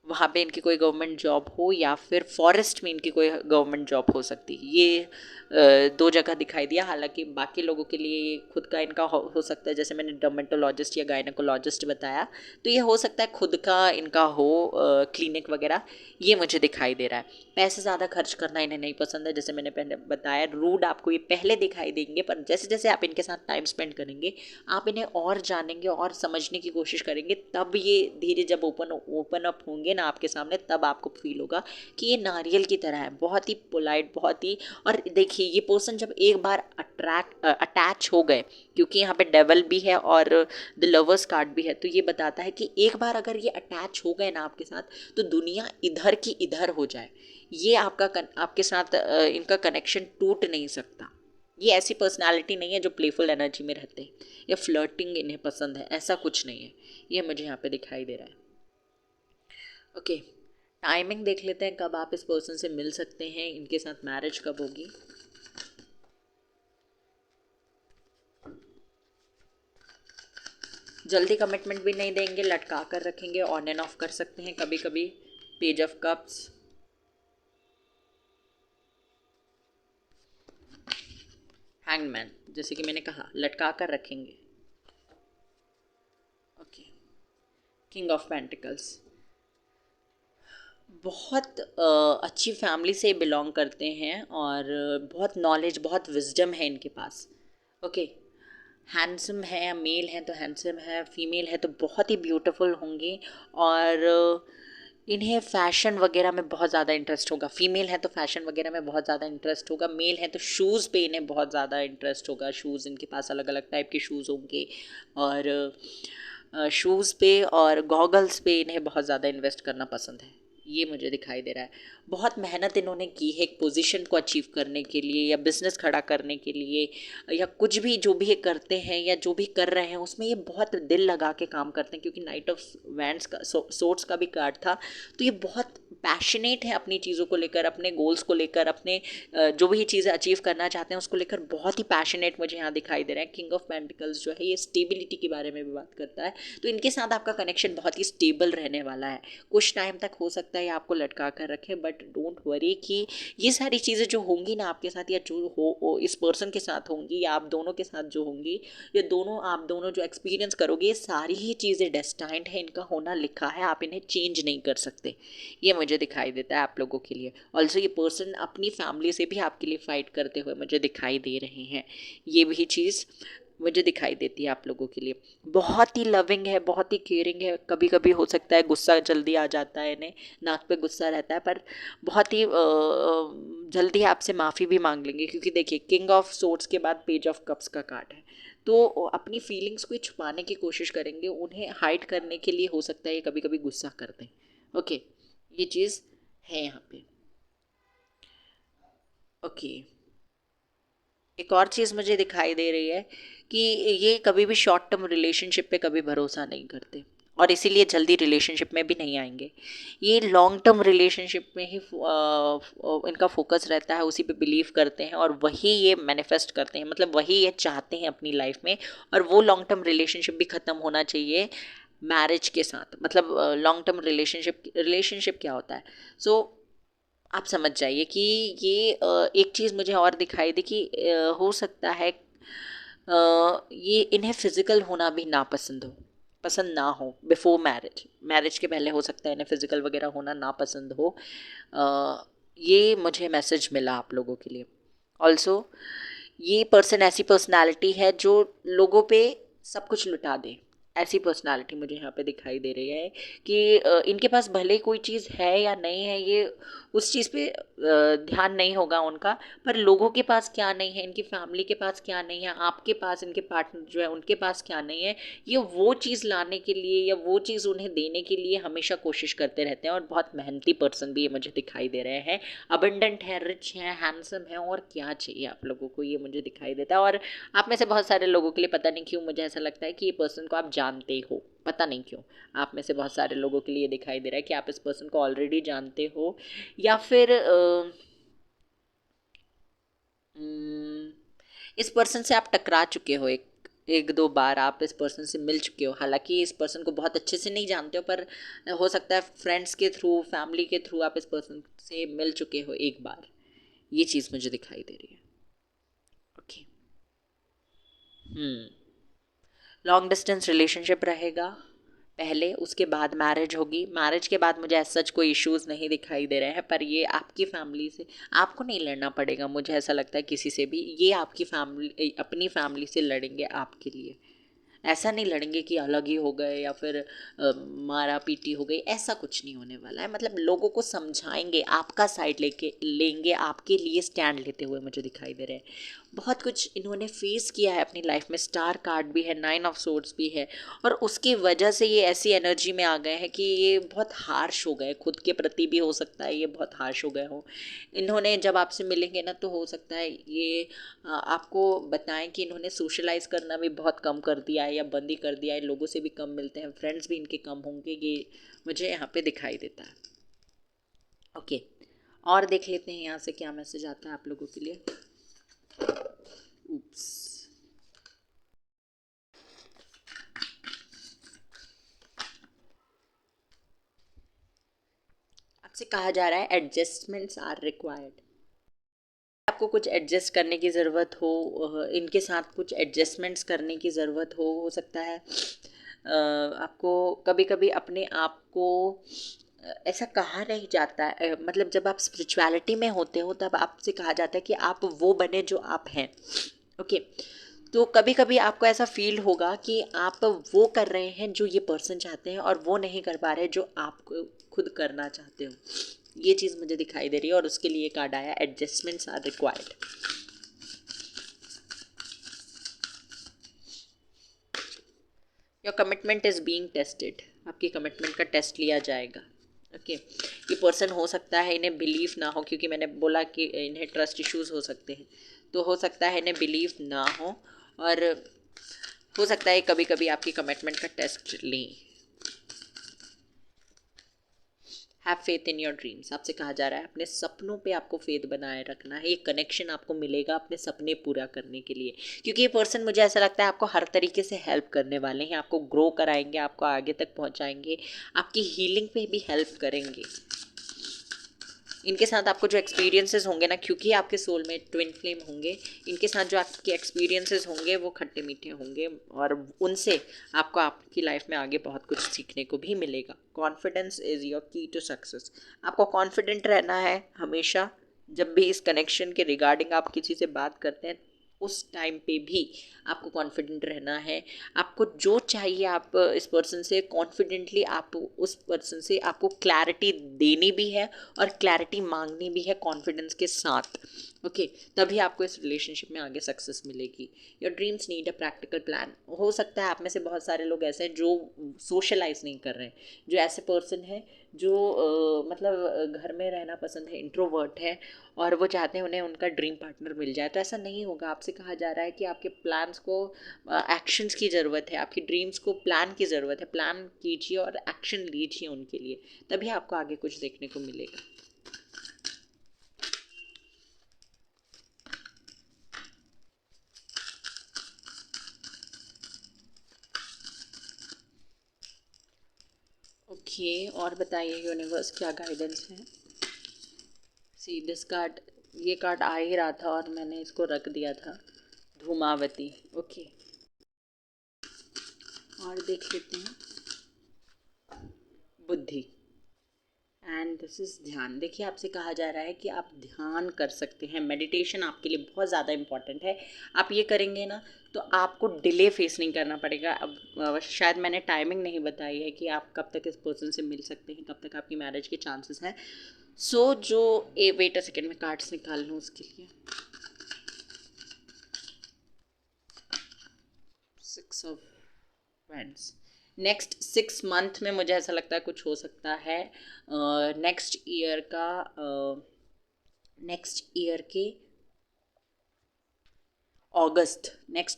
वहाँ पे इनकी कोई गवर्नमेंट जॉब हो, या फिर फॉरेस्ट में इनकी कोई गवर्नमेंट जॉब हो सकती है। ये दो जगह दिखाई दिया। हालांकि बाकी लोगों के लिए खुद का इनका हो सकता है, जैसे मैंने डर्मेटोलॉजिस्ट या गायनकोलॉजिस्ट बताया, तो ये हो सकता है खुद का इनका हो क्लिनिक वगैरह, ये मुझे दिखाई दे रहा है। पैसे ज़्यादा खर्च करना इन्हें नहीं पसंद है, जैसे मैंने पहले बताया, रूड आपको ये पहले दिखाई देंगे, पर जैसे जैसे आप इनके साथ टाइम स्पेंड करेंगे, आप इन्हें और जानेंगे और समझने की कोशिश करेंगे, तब ये धीरे जब ओपन अप होंगे ना आपके सामने, तब आपको फील होगा कि ये नारियल की तरह है, बहुत ही पोलाइट, बहुत ही। और देखिए, ये पर्सन जब एक बार अटैच हो गए, क्योंकि यहाँ पे डेवल भी है और द लवर्स कार्ड भी है, तो ये बताता है कि एक बार अगर ये अटैच हो गए ना आपके साथ, तो दुनिया इधर की इधर हो जाए, ये आपके साथ इनका कनेक्शन टूट नहीं सकता। ये ऐसी पर्सनालिटी नहीं है जो प्लेफुल एनर्जी में रहते हैं, या फ्लर्टिंग इन्हें पसंद है, ऐसा कुछ नहीं है, ये मुझे यहाँ पे दिखाई दे रहा है। ओके, टाइमिंग देख लेते हैं कब आप इस पर्सन से मिल सकते हैं, इनके साथ मैरिज कब होगी। जल्दी कमिटमेंट भी नहीं देंगे, लटका कर रखेंगे, ऑन एंड ऑफ कर सकते हैं कभी कभी। पेज ऑफ कप्स, हैंगमैन, जैसे कि मैंने कहा लटका कर रखेंगे। ओके, किंग ऑफ पेंटिकल्स, बहुत अच्छी फैमिली से बिलोंग करते हैं, और बहुत नॉलेज, बहुत विजडम है इनके पास। ओके, हैंडसम है, मेल है तो हैंडसम है, फीमेल है तो बहुत ही ब्यूटीफुल होंगी, और इन्हें फ़ैशन वगैरह में बहुत ज़्यादा इंटरेस्ट होगा। फीमेल है तो फ़ैशन वगैरह में बहुत ज़्यादा इंटरेस्ट होगा, मेल है तो शूज़ पे इन्हें बहुत ज़्यादा इंटरेस्ट होगा। शूज़ इनके पास अलग अलग टाइप के शूज़ होंगे, और शूज़ पे और गॉगल्स पे इन्हें बहुत ज़्यादा इन्वेस्ट करना पसंद है, ये मुझे दिखाई दे रहा है। बहुत मेहनत इन्होंने की है एक पोजीशन को अचीव करने के लिए, या बिज़नेस खड़ा करने के लिए, या कुछ भी जो भी ये करते हैं या जो भी कर रहे हैं उसमें ये बहुत दिल लगा के काम करते हैं, क्योंकि नाइट ऑफ वैंड्स का सोर्ट्स का भी कार्ड था, तो ये बहुत पैशनेट है अपनी चीज़ों को लेकर, अपने गोल्स को लेकर, अपने जो भी चीज़ें अचीव करना चाहते हैं उसको लेकर बहुत ही पैशनेट मुझे यहाँ दिखाई दे रहा है। किंग ऑफ पेंटिकल्स जो है ये स्टेबिलिटी के बारे में भी बात करता है, तो इनके साथ आपका कनेक्शन बहुत ही स्टेबल रहने वाला है। कुछ टाइम तक हो सकता है आपको लटका कर रखे, बट डोंट वरी कि ये सारी चीज़ें जो होंगी ना आपके साथ, या जो हो इस पर्सन के साथ होंगी, या आप दोनों के साथ जो होंगी, या आप दोनों जो एक्सपीरियंस करोगे, ये सारी ही चीज़ें डेस्टाइंड है, इनका होना लिखा है, आप इन्हें चेंज नहीं कर सकते, ये मुझे दिखाई देता है आप लोगों के लिए। ऑल्सो ये पर्सन अपनी फैमिली से भी आपके लिए फाइट करते हुए मुझे दिखाई दे रहे हैं, ये भी चीज़ मुझे दिखाई देती है आप लोगों के लिए। बहुत ही लविंग है, बहुत ही केयरिंग है, कभी कभी हो सकता है गुस्सा जल्दी आ जाता है इन्हें, नाक पे गुस्सा रहता है, पर बहुत ही जल्दी आपसे माफ़ी भी मांग लेंगे, क्योंकि देखिए किंग ऑफ सोर्ड्स के बाद पेज ऑफ कप्स का कार्ड है, तो अपनी फीलिंग्स को छुपाने की कोशिश करेंगे, उन्हें हाइड करने के लिए हो सकता है ये कभी कभी गुस्सा कर दें। ओके, ये चीज़ है यहाँ पे। ओके, एक और चीज़ मुझे दिखाई दे रही है कि ये कभी भी शॉर्ट टर्म रिलेशनशिप पे कभी भरोसा नहीं करते, और इसीलिए जल्दी रिलेशनशिप में भी नहीं आएंगे। ये लॉन्ग टर्म रिलेशनशिप में ही इनका फोकस रहता है, उसी पे बिलीव करते हैं, और वही ये मैनिफेस्ट करते हैं, मतलब वही ये चाहते हैं अपनी लाइफ में। और वो लॉन्ग टर्म रिलेशनशिप भी ख़त्म होना चाहिए मैरिज के साथ। मतलब लॉन्ग टर्म रिलेशनशिप क्या होता है, सो आप समझ जाइए कि ये एक चीज़ मुझे और दिखाई दी कि हो सकता है ये इन्हें फिज़िकल होना भी पसंद ना हो बिफोर मैरिज के पहले हो सकता है इन्हें फिज़िकल वगैरह होना ना पसंद हो। ये मुझे मैसेज मिला आप लोगों के लिए। ऑल्सो ये पर्सन ऐसी पर्सनालिटी है जो लोगों पे सब कुछ लुटा दे, ऐसी पर्सनालिटी मुझे यहाँ पे दिखाई दे रही है कि इनके पास भले कोई चीज़ है या नहीं है, ये उस चीज़ पे ध्यान नहीं होगा उनका, पर लोगों के पास क्या नहीं है, इनकी फैमिली के पास क्या नहीं है, आपके पास, इनके पार्टनर जो है उनके पास क्या नहीं है, ये वो चीज़ लाने के लिए या वो चीज़ उन्हें देने के लिए हमेशा कोशिश करते रहते हैं। और बहुत मेहनती पर्सन भी ये मुझे दिखाई दे रहे हैं, अबंडेंट है, रिच है, हैंडसम है, और क्या चाहिए आप लोगों को, ये मुझे दिखाई देता है। और आप में से बहुत सारे लोगों के लिए पता नहीं क्यों मुझे ऐसा लगता है कि ये पर्सन को आप जानते हो, पता नहीं क्यों आप में से बहुत सारे लोगों के लिए दिखाई दे रहा है कि आप इस पर्सन को ऑलरेडी जानते हो, या फिर इस पर्सन से आप टकरा चुके हो, एक दो बार आप इस पर्सन से मिल चुके हो। हालांकि इस पर्सन को बहुत अच्छे से नहीं जानते हो, पर हो सकता है फ्रेंड्स के थ्रू, फैमिली के थ्रू आप इस पर्सन से मिल चुके हो एक बार। ये चीज़ मुझे दिखाई दे रही है। ओके, लॉन्ग डिस्टेंस रिलेशनशिप रहेगा पहले, उसके बाद मैरिज होगी। मैरिज के बाद मुझे ऐसा सच कोई इश्यूज़ नहीं दिखाई दे रहे हैं, पर ये आपकी फैमिली से आपको नहीं लड़ना पड़ेगा, मुझे ऐसा लगता है किसी से भी। ये आपकी फैमिली, अपनी फैमिली से लड़ेंगे आपके लिए। ऐसा नहीं लड़ेंगे कि अलग ही हो गए या फिर मारा पीटी हो गई, ऐसा कुछ नहीं होने वाला है। मतलब लोगों को समझाएंगे, आपका साइड लेके लेंगे, आपके लिए स्टैंड लेते हुए मुझे दिखाई दे रहे हैं। बहुत कुछ इन्होंने फेस किया है अपनी लाइफ में, स्टार कार्ड भी है, 9 ऑफ सोर्ड्स भी है, और उसकी वजह से ये ऐसी एनर्जी में आ गए हैं कि ये बहुत हार्श हो गए, खुद के प्रति भी हो सकता है ये बहुत हार्श हो गए हों। इन्होंने जब आपसे मिलेंगे ना, तो हो सकता है ये आपको बताएं कि इन्होंने सोशलाइज करना भी बहुत कम कर दिया है या बंद ही कर दिया है, लोगों से भी कम मिलते हैं, फ्रेंड्स भी इनके कम होंगे, ये मुझे यहाँ पे दिखाई देता है। ओके, और देख लेते हैं यहाँ से क्या मैसेज आता है आप लोगों के लिए। Oops. आपसे कहा जा रहा है एडजस्टमेंट्स आर रिक्वायर्ड। आपको कुछ एडजस्ट करने की ज़रूरत हो, इनके साथ कुछ एडजस्टमेंट्स करने की ज़रूरत हो सकता है। आपको कभी कभी अपने आप को ऐसा कहा नहीं जाता है, मतलब जब आप स्पिरिचुअलिटी में होते हो तब आपसे कहा जाता है कि आप वो बने जो आप हैं। ओके, तो कभी कभी आपको ऐसा फील होगा कि आप वो कर रहे हैं जो ये पर्सन चाहते हैं और वो नहीं कर पा रहे जो आप खुद करना चाहते हो। ये चीज़ मुझे दिखाई दे रही है, और उसके लिए कार्ड आया adjustments are required. Your commitment is being tested. आपकी कमिटमेंट का टेस्ट लिया जाएगा। ओके, ये पर्सन हो सकता है इन्हें बिलीव ना हो, क्योंकि मैंने बोला कि इन्हें ट्रस्ट इश्यूज़ हो सकते हैं, तो हो सकता है इन्हें बिलीव ना हो, और हो सकता है कभी कभी आपकी कमिटमेंट का टेस्ट लें। Have faith in your dreams. आपसे कहा जा रहा है अपने सपनों पे आपको फेथ बनाए रखना है। ये कनेक्शन आपको मिलेगा अपने सपने पूरा करने के लिए, क्योंकि ये पर्सन मुझे ऐसा लगता है आपको हर तरीके से हेल्प करने वाले हैं, आपको ग्रो कराएंगे, आपको आगे तक पहुंचाएंगे, आपकी हीलिंग पे भी हेल्प करेंगे। इनके साथ आपको जो एक्सपीरियंसेस होंगे ना, क्योंकि आपके सोल में ट्विन फ्लेम होंगे, इनके साथ जो आपके एक्सपीरियंसेस होंगे वो खट्टे मीठे होंगे, और उनसे आपको आपकी लाइफ में आगे बहुत कुछ सीखने को भी मिलेगा। कॉन्फिडेंस इज़ योर की टू सक्सेस। आपको कॉन्फिडेंट रहना है हमेशा। जब भी इस कनेक्शन के रिगार्डिंग आप किसी से बात करते हैं, उस टाइम पे भी आपको कॉन्फिडेंट रहना है। आपको जो चाहिए आप इस पर्सन से कॉन्फिडेंटली आप उस पर्सन से आपको क्लैरिटी देनी भी है और क्लैरिटी मांगनी भी है कॉन्फिडेंस के साथ। ओके, तभी आपको इस रिलेशनशिप में आगे सक्सेस मिलेगी। Your dreams need a practical plan. हो सकता है आप में से बहुत सारे लोग ऐसे हैं जो सोशलाइज नहीं कर रहे हैं, जो ऐसे पर्सन है जो मतलब घर में रहना पसंद है, इंट्रोवर्ट है, और वो चाहते हैं उन्हें उनका ड्रीम पार्टनर मिल जाए। तो ऐसा नहीं होगा। आपसे कहा जा रहा है कि आपके प्लान्स को एक्शंस की ज़रूरत है, आपकी ड्रीम्स को प्लान की ज़रूरत है। प्लान कीजिए और एक्शन लीजिए उनके लिए, तभी आपको आगे कुछ देखने को मिलेगा। ओके, और बताइए यूनिवर्स क्या गाइडेंस है। सी दिस कार्ड, ये कार्ड आ ही रहा था और मैंने इसको रख दिया था। धूमावती। ओके, और देख लेते हैं बुद्धि। एंड दिस इज़ ध्यान। देखिए आपसे कहा जा रहा है कि आप ध्यान कर सकते हैं, मेडिटेशन आपके लिए बहुत ज़्यादा इम्पॉर्टेंट है। आप ये करेंगे ना तो आपको डिले फेस नहीं करना पड़ेगा। अब शायद मैंने टाइमिंग नहीं बताई है कि आप कब तक इस पर्सन से मिल सकते हैं, कब तक आपकी मैरिज के चांसेस हैं। सो जो वेट अ सेकेंड में कार्ड्स निकाल लूँ उसके लिए। 6 ऑफ वैंड्स। नेक्स्ट 6 मंथ में मुझे ऐसा लगता है कुछ हो सकता है। नेक्स्ट ईयर के नेक्स्ट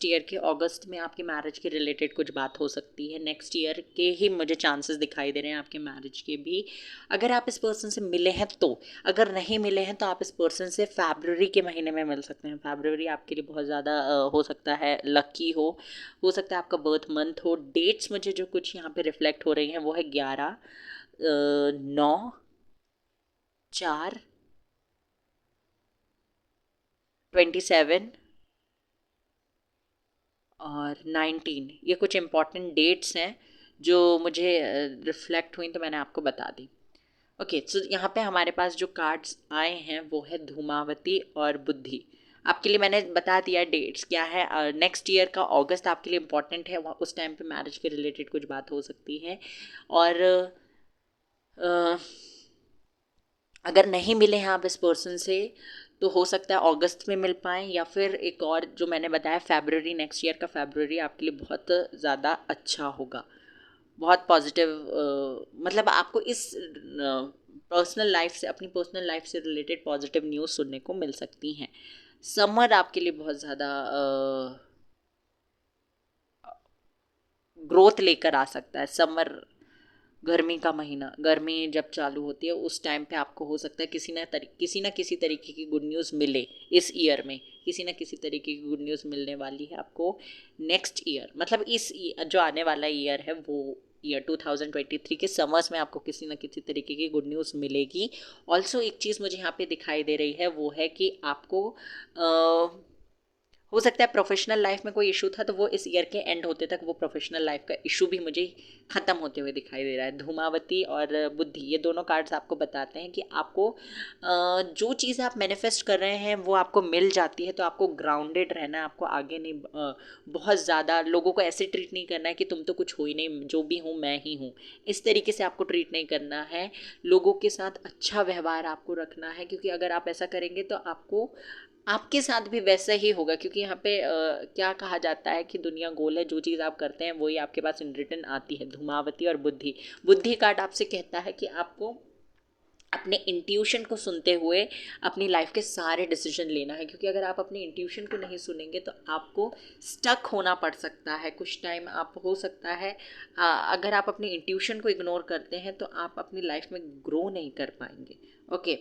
ईयर के अगस्त में आपकी मैरिज के रिलेटेड कुछ बात हो सकती है। नेक्स्ट ईयर के ही मुझे चांसेस दिखाई दे रहे हैं आपके मैरिज के भी, अगर आप इस पर्सन से मिले हैं तो। अगर नहीं मिले हैं तो आप इस पर्सन से फरवरी के महीने में मिल सकते हैं। फरवरी आपके लिए बहुत ज़्यादा हो सकता है लकी हो सकता है आपका बर्थ मंथ हो। डेट्स मुझे जो कुछ यहाँ पे रिफ्लेक्ट हो रही हैं वो है 11, 9, 4, 27 और 19। ये कुछ इम्पॉर्टेंट डेट्स हैं जो मुझे रिफ्लेक्ट हुई तो मैंने आपको बता दी। ओके, सो यहाँ पे हमारे पास जो कार्ड्स आए हैं वो है धूमावती और बुद्धि। आपके लिए मैंने बता दिया डेट्स क्या है। नेक्स्ट ईयर का अगस्त आपके लिए इम्पॉर्टेंट है, उस टाइम पे मैरिज के रिलेटेड कुछ बात हो सकती है। और अगर नहीं मिले हैं आप इस पर्सन से तो हो सकता है अगस्त में मिल पाएँ, या फिर एक और जो मैंने बताया फरवरी, नेक्स्ट ईयर का फरवरी आपके लिए बहुत ज़्यादा अच्छा होगा, बहुत पॉजिटिव। मतलब आपको इस पर्सनल लाइफ से, अपनी पर्सनल लाइफ से रिलेटेड पॉजिटिव न्यूज़ सुनने को मिल सकती हैं। समर आपके लिए बहुत ज़्यादा ग्रोथ लेकर आ सकता है। समर, गर्मी का महीना, गर्मी जब चालू होती है उस टाइम पे आपको हो सकता है किसी ना किसी तरीके की गुड न्यूज़ मिले। इस ईयर में किसी ना किसी तरीके की गुड न्यूज़ मिलने वाली है आपको नेक्स्ट ईयर, मतलब जो आने वाला ईयर है वो ईयर 2023 के समर्स में आपको किसी ना किसी तरीके की गुड न्यूज़ मिलेगी। ऑल्सो एक चीज़ मुझे यहाँ पे दिखाई दे रही है वो है कि आपको हो सकता है प्रोफेशनल लाइफ में कोई इशू था तो वो इस ईयर के एंड होते तक वो प्रोफेशनल लाइफ का इशू भी मुझे ख़त्म होते हुए दिखाई दे रहा है। धूमावती और बुद्धि, ये दोनों कार्ड्स आपको बताते हैं कि आपको जो चीज़ आप मैनिफेस्ट कर रहे हैं वो आपको मिल जाती है। तो आपको ग्राउंडेड रहना है, आपको आगे नहीं बहुत ज़्यादा लोगों को ऐसे ट्रीट नहीं करना है कि तुम तो कुछ हो ही नहीं, जो भी हूँ मैं ही हूँ, इस तरीके से आपको ट्रीट नहीं करना है। लोगों के साथ अच्छा व्यवहार आपको रखना है, क्योंकि अगर आप ऐसा करेंगे तो आपके साथ भी वैसा ही होगा। क्योंकि यहाँ पे क्या कहा जाता है कि दुनिया गोल है, जो चीज़ आप करते हैं वही आपके पास इन रिटर्न आती है। धूमावती और बुद्धि। बुद्धि कार्ड आपसे कहता है कि आपको अपने इंट्यूशन को सुनते हुए अपनी लाइफ के सारे डिसीजन लेना है, क्योंकि अगर आप अपने इंट्यूशन को नहीं सुनेंगे तो आपको स्टक होना पड़ सकता है कुछ टाइम। आप हो सकता है अगर आप अपने इंट्यूशन को इग्नोर करते हैं तो आप अपनी लाइफ में ग्रो नहीं कर पाएंगे। ओके,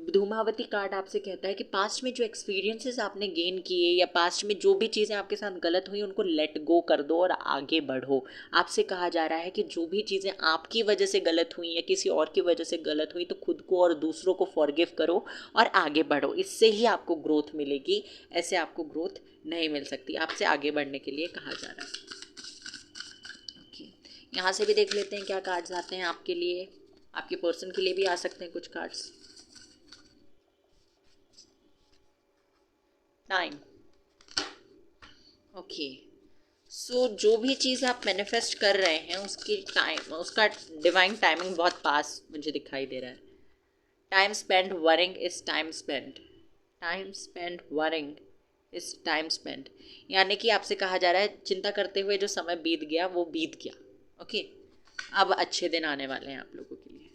धूमावती कार्ड आपसे कहता है कि पास्ट में जो एक्सपीरियंसेस आपने गेन किए या पास्ट में जो भी चीज़ें आपके साथ गलत हुई उनको लेट गो कर दो और आगे बढ़ो। आपसे कहा जा रहा है कि जो भी चीज़ें आपकी वजह से गलत हुई या किसी और की वजह से गलत हुई तो खुद को और दूसरों को फॉरगिव करो और आगे बढ़ो। इससे ही आपको ग्रोथ मिलेगी, ऐसे आपको ग्रोथ नहीं मिल सकती। आपसे आगे बढ़ने के लिए कहा जा रहा है। ओके, यहाँ से भी देख लेते हैं क्या कार्ड्स आते हैं आपके लिए। आपके पर्सन के लिए भी आ सकते हैं कुछ कार्ड्स। टाइम। ओके, सो जो भी चीज़ आप मैनिफेस्ट कर रहे हैं उसका डिवाइन टाइमिंग बहुत पास मुझे दिखाई दे रहा है। Time spend worrying is time spend. Time spend worrying is time spend, यानी कि आपसे कहा जा रहा है चिंता करते हुए जो समय बीत गया वो बीत गया। ओके, अब अच्छे दिन आने वाले हैं आप लोगों के लिए।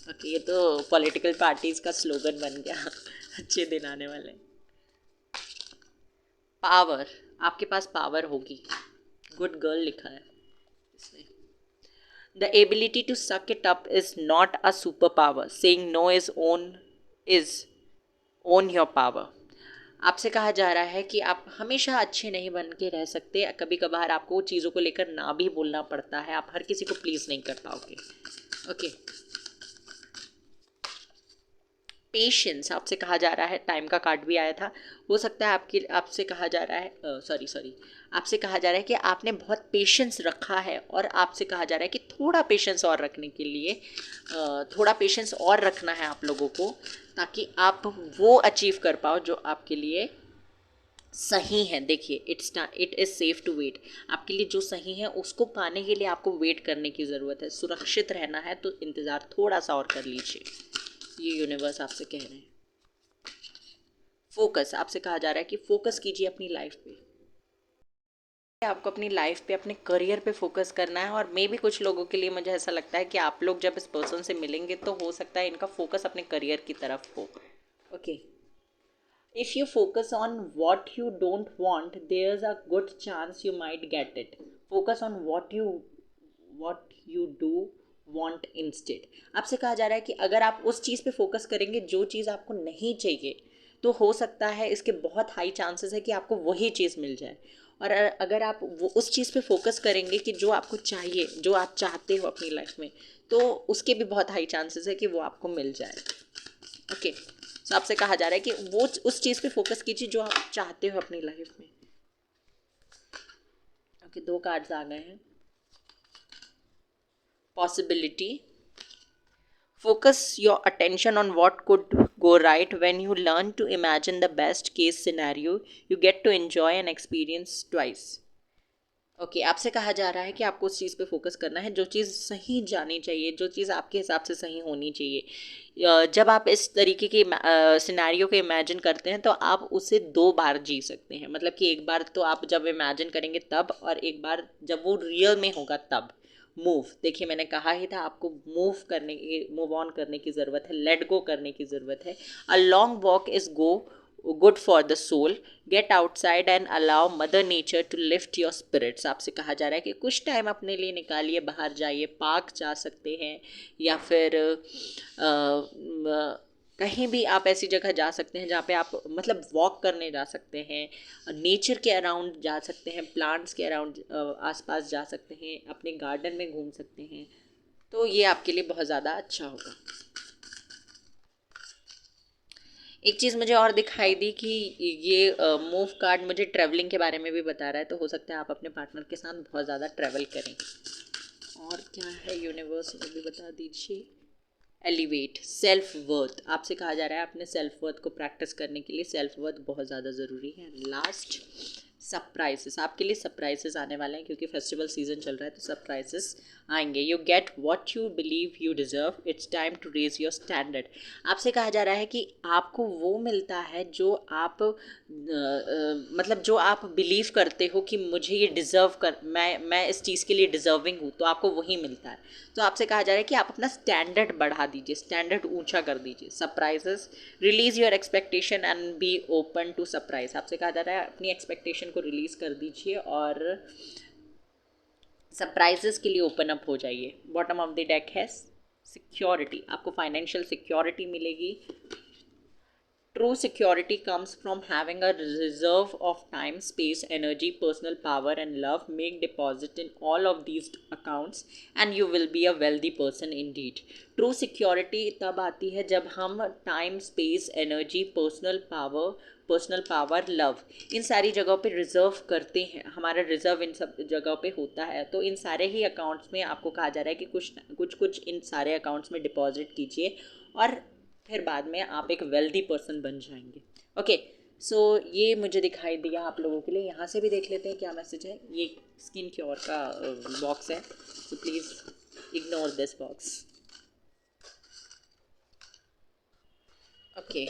ओके, ये तो पॉलिटिकल पार्टीज का स्लोगन बन गया अच्छे दिन आने वाले हैं। पावर, आपके पास पावर होगी। गुड गर्ल लिखा है इसमें। The ability to suck it up is not a super power, saying no is own your power. आपसे कहा जा रहा है कि आप हमेशा अच्छे नहीं बन के रह सकते, कभी कभार आपको चीज़ों को लेकर ना भी बोलना पड़ता है, आप हर किसी को प्लीज़ नहीं कर पाओगे। ओके, पेशेंस आपसे कहा जा रहा है, टाइम का कार्ड भी आया था, हो सकता है आपके आपसे कहा जा रहा है सॉरी आपसे कहा जा रहा है कि आपने बहुत पेशेंस रखा है, और आपसे कहा जा रहा है कि थोड़ा पेशेंस और रखने के लिए थोड़ा पेशेंस और रखना है आप लोगों को, ताकि आप वो अचीव कर पाओ जो आपके लिए सही है। देखिए, it is safe to wait, आपके लिए जो सही है उसको पाने के लिए आपको वेट करने की ज़रूरत है। सुरक्षित रहना है तो इंतज़ार थोड़ा सा और कर लीजिए, ये यूनिवर्स आपसे कह रहे हैं। फोकस आपसे कहा जा रहा है कि फोकस कीजिए अपनी लाइफ पे, आपको अपनी लाइफ पे, अपने करियर पे फोकस करना है। और मे भी कुछ लोगों के लिए मुझे ऐसा लगता है कि आप लोग जब इस पर्सन से मिलेंगे तो हो सकता है इनका फोकस अपने करियर की तरफ हो। Okay, if you focus on what you don't want, there's a good chance you might get it. Focus on what you do want instead. आपसे कहा जा रहा है कि अगर आप उस चीज़ पे फोकस करेंगे जो चीज़ आपको नहीं चाहिए, तो हो सकता है इसके बहुत हाई चांसेस है कि आपको वही चीज़ मिल जाए। और अगर आप वो उस चीज़ पे फोकस करेंगे कि जो आपको चाहिए, जो आप चाहते हो अपनी लाइफ में, तो उसके भी बहुत हाई चांसेस है कि वो आपको मिल जाए। ओके, तो आपसे कहा जा रहा है कि वो उस चीज़ पे फोकस कीजिए जो आप चाहते हो अपनी लाइफ में। ओके, 2 कार्ड्स आ गए हैं। Possibility, focus your attention on what could go right. When you learn to imagine the best case scenario, you get to enjoy and experience twice. Okay, आपसे कहा जा रहा है कि आपको उस चीज़ पे फोकस करना है जो चीज़ सही जानी चाहिए, जो चीज़ आपके हिसाब से सही होनी चाहिए। जब आप इस तरीके के सिनेरियो को इमेजिन करते हैं तो आप उसे 2 बार जी सकते हैं। मतलब कि एक बार तो आप जब इमेजिन करेंगे तब, और एक बार जब वो रियल में होगा तब। मूव, देखिए मैंने कहा ही था आपको मूव ऑन करने की ज़रूरत है, लेट गो करने की ज़रूरत है। A long walk is good for the soul, get outside and allow mother nature to lift your spirits. आपसे कहा जा रहा है कि कुछ टाइम अपने लिए निकालिए, बाहर जाइए, पार्क जा सकते हैं, या फिर कहीं भी आप ऐसी जगह जा सकते हैं जहाँ पे आप मतलब वॉक करने जा सकते हैं, नेचर के अराउंड जा सकते हैं, प्लांट्स के अराउंड आसपास जा सकते हैं, अपने गार्डन में घूम सकते हैं, तो ये आपके लिए बहुत ज़्यादा अच्छा होगा। एक चीज़ मुझे और दिखाई दी कि ये मूव कार्ड मुझे ट्रैवलिंग के बारे में भी बता रहा है, तो हो सकता है आप अपने पार्टनर के साथ बहुत ज़्यादा ट्रैवल करें। और क्या है यूनिवर्स, वो भी बता दीजिए। एलिवेट, सेल्फ वर्थ, आपसे कहा जा रहा है अपने सेल्फ वर्थ को प्रैक्टिस करने के लिए सेल्फ वर्थ बहुत ज़्यादा ज़रूरी है। लास्ट, सरप्राइजेस, आपके लिए सरप्राइजेस आने वाले हैं क्योंकि फेस्टिवल सीजन चल रहा है, तो सरप्राइजेस आएंगे। You get what you believe you deserve, it's time to raise your standard. आपसे कहा जा रहा है कि आपको वो मिलता है जो आप मतलब जो आप बिलीव करते हो कि मुझे ये डिज़र्व कर, मैं इस चीज़ के लिए डिज़र्विंग हूँ, तो आपको वही मिलता है। तो आपसे कहा जा रहा है कि आप अपना स्टैंडर्ड बढ़ा दीजिए, स्टैंडर्ड ऊंचा कर दीजिए। Surprises, release your expectation and be open to surprise. आपसे कहा जा रहा है अपनी एक्सपेक्टेशन को रिलीज़ कर दीजिए और सरप्राइजेस के लिए ओपन अप हो जाइए। बॉटम ऑफ द डेक है सिक्योरिटी, आपको फाइनेंशियल सिक्योरिटी मिलेगी। True security comes from having a reserve of time, space, energy, personal power, and love. Make deposit in all of these accounts, and you will be a wealthy person indeed. True security तब आती है जब हम time, space, energy, personal power, love, इन सारी जगहों पे रिजर्व करते हैं। हमारा रिजर्व इन सब जगहों पे होता है, तो इन सारे ही अकाउंट्स में आपको कहा जा रहा है कि कुछ इन सारे अकाउंट्स में डिपॉजिट कीजिए, और फिर बाद में आप एक वेल्दी पर्सन बन जाएंगे। ओके, सो ये मुझे दिखाई दिया आप लोगों के लिए। यहाँ से भी देख लेते हैं क्या मैसेज है। ये स्किन क्योर का बॉक्स है, so please ignore this box. Okay,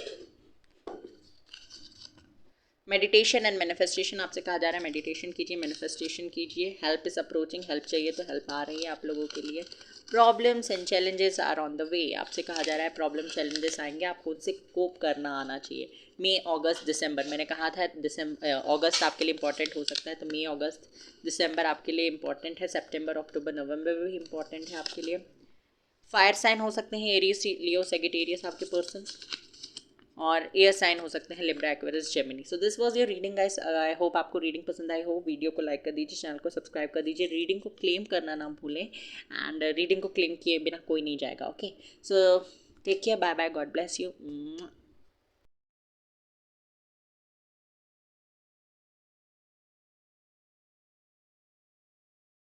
meditation and manifestation, आपसे कहा जा रहा है मेडिटेशन कीजिए, मैनिफेस्टेशन कीजिए। हेल्प इज़ अप्रोचिंग, हेल्प चाहिए तो हेल्प आ रही है आप लोगों के लिए। Problems and challenges are on the way, आपसे कहा जा रहा है प्रॉब्लम चैलेंजेस आएंगे, आपको उनसे कोप करना आना चाहिए। मई, अगस्त, दिसंबर, मैंने कहा था अगस्त आपके लिए इंपॉर्टेंट हो सकता है, तो मई, अगस्त, दिसंबर आपके लिए इंपॉर्टेंट है। सितंबर, अक्टूबर, नवंबर भी इंपॉर्टेंट है आपके लिए। फायर साइन हो सकते हैं एरीज, लियो, सेजिटेरियस आपके पर्सन, और एयर साइन हो सकते हैं Libra, Aquarius, Gemini. So this was your reading guys. I hope आपको रीडिंग पसंद आई हो। वीडियो को लाइक कर दीजिए, चैनल को सब्सक्राइब कर दीजिए। रीडिंग को क्लेम करना ना भूलें, एंड रीडिंग को क्लेम किए बिना कोई नहीं जाएगा। Okay, so take care, bye bye, God bless you.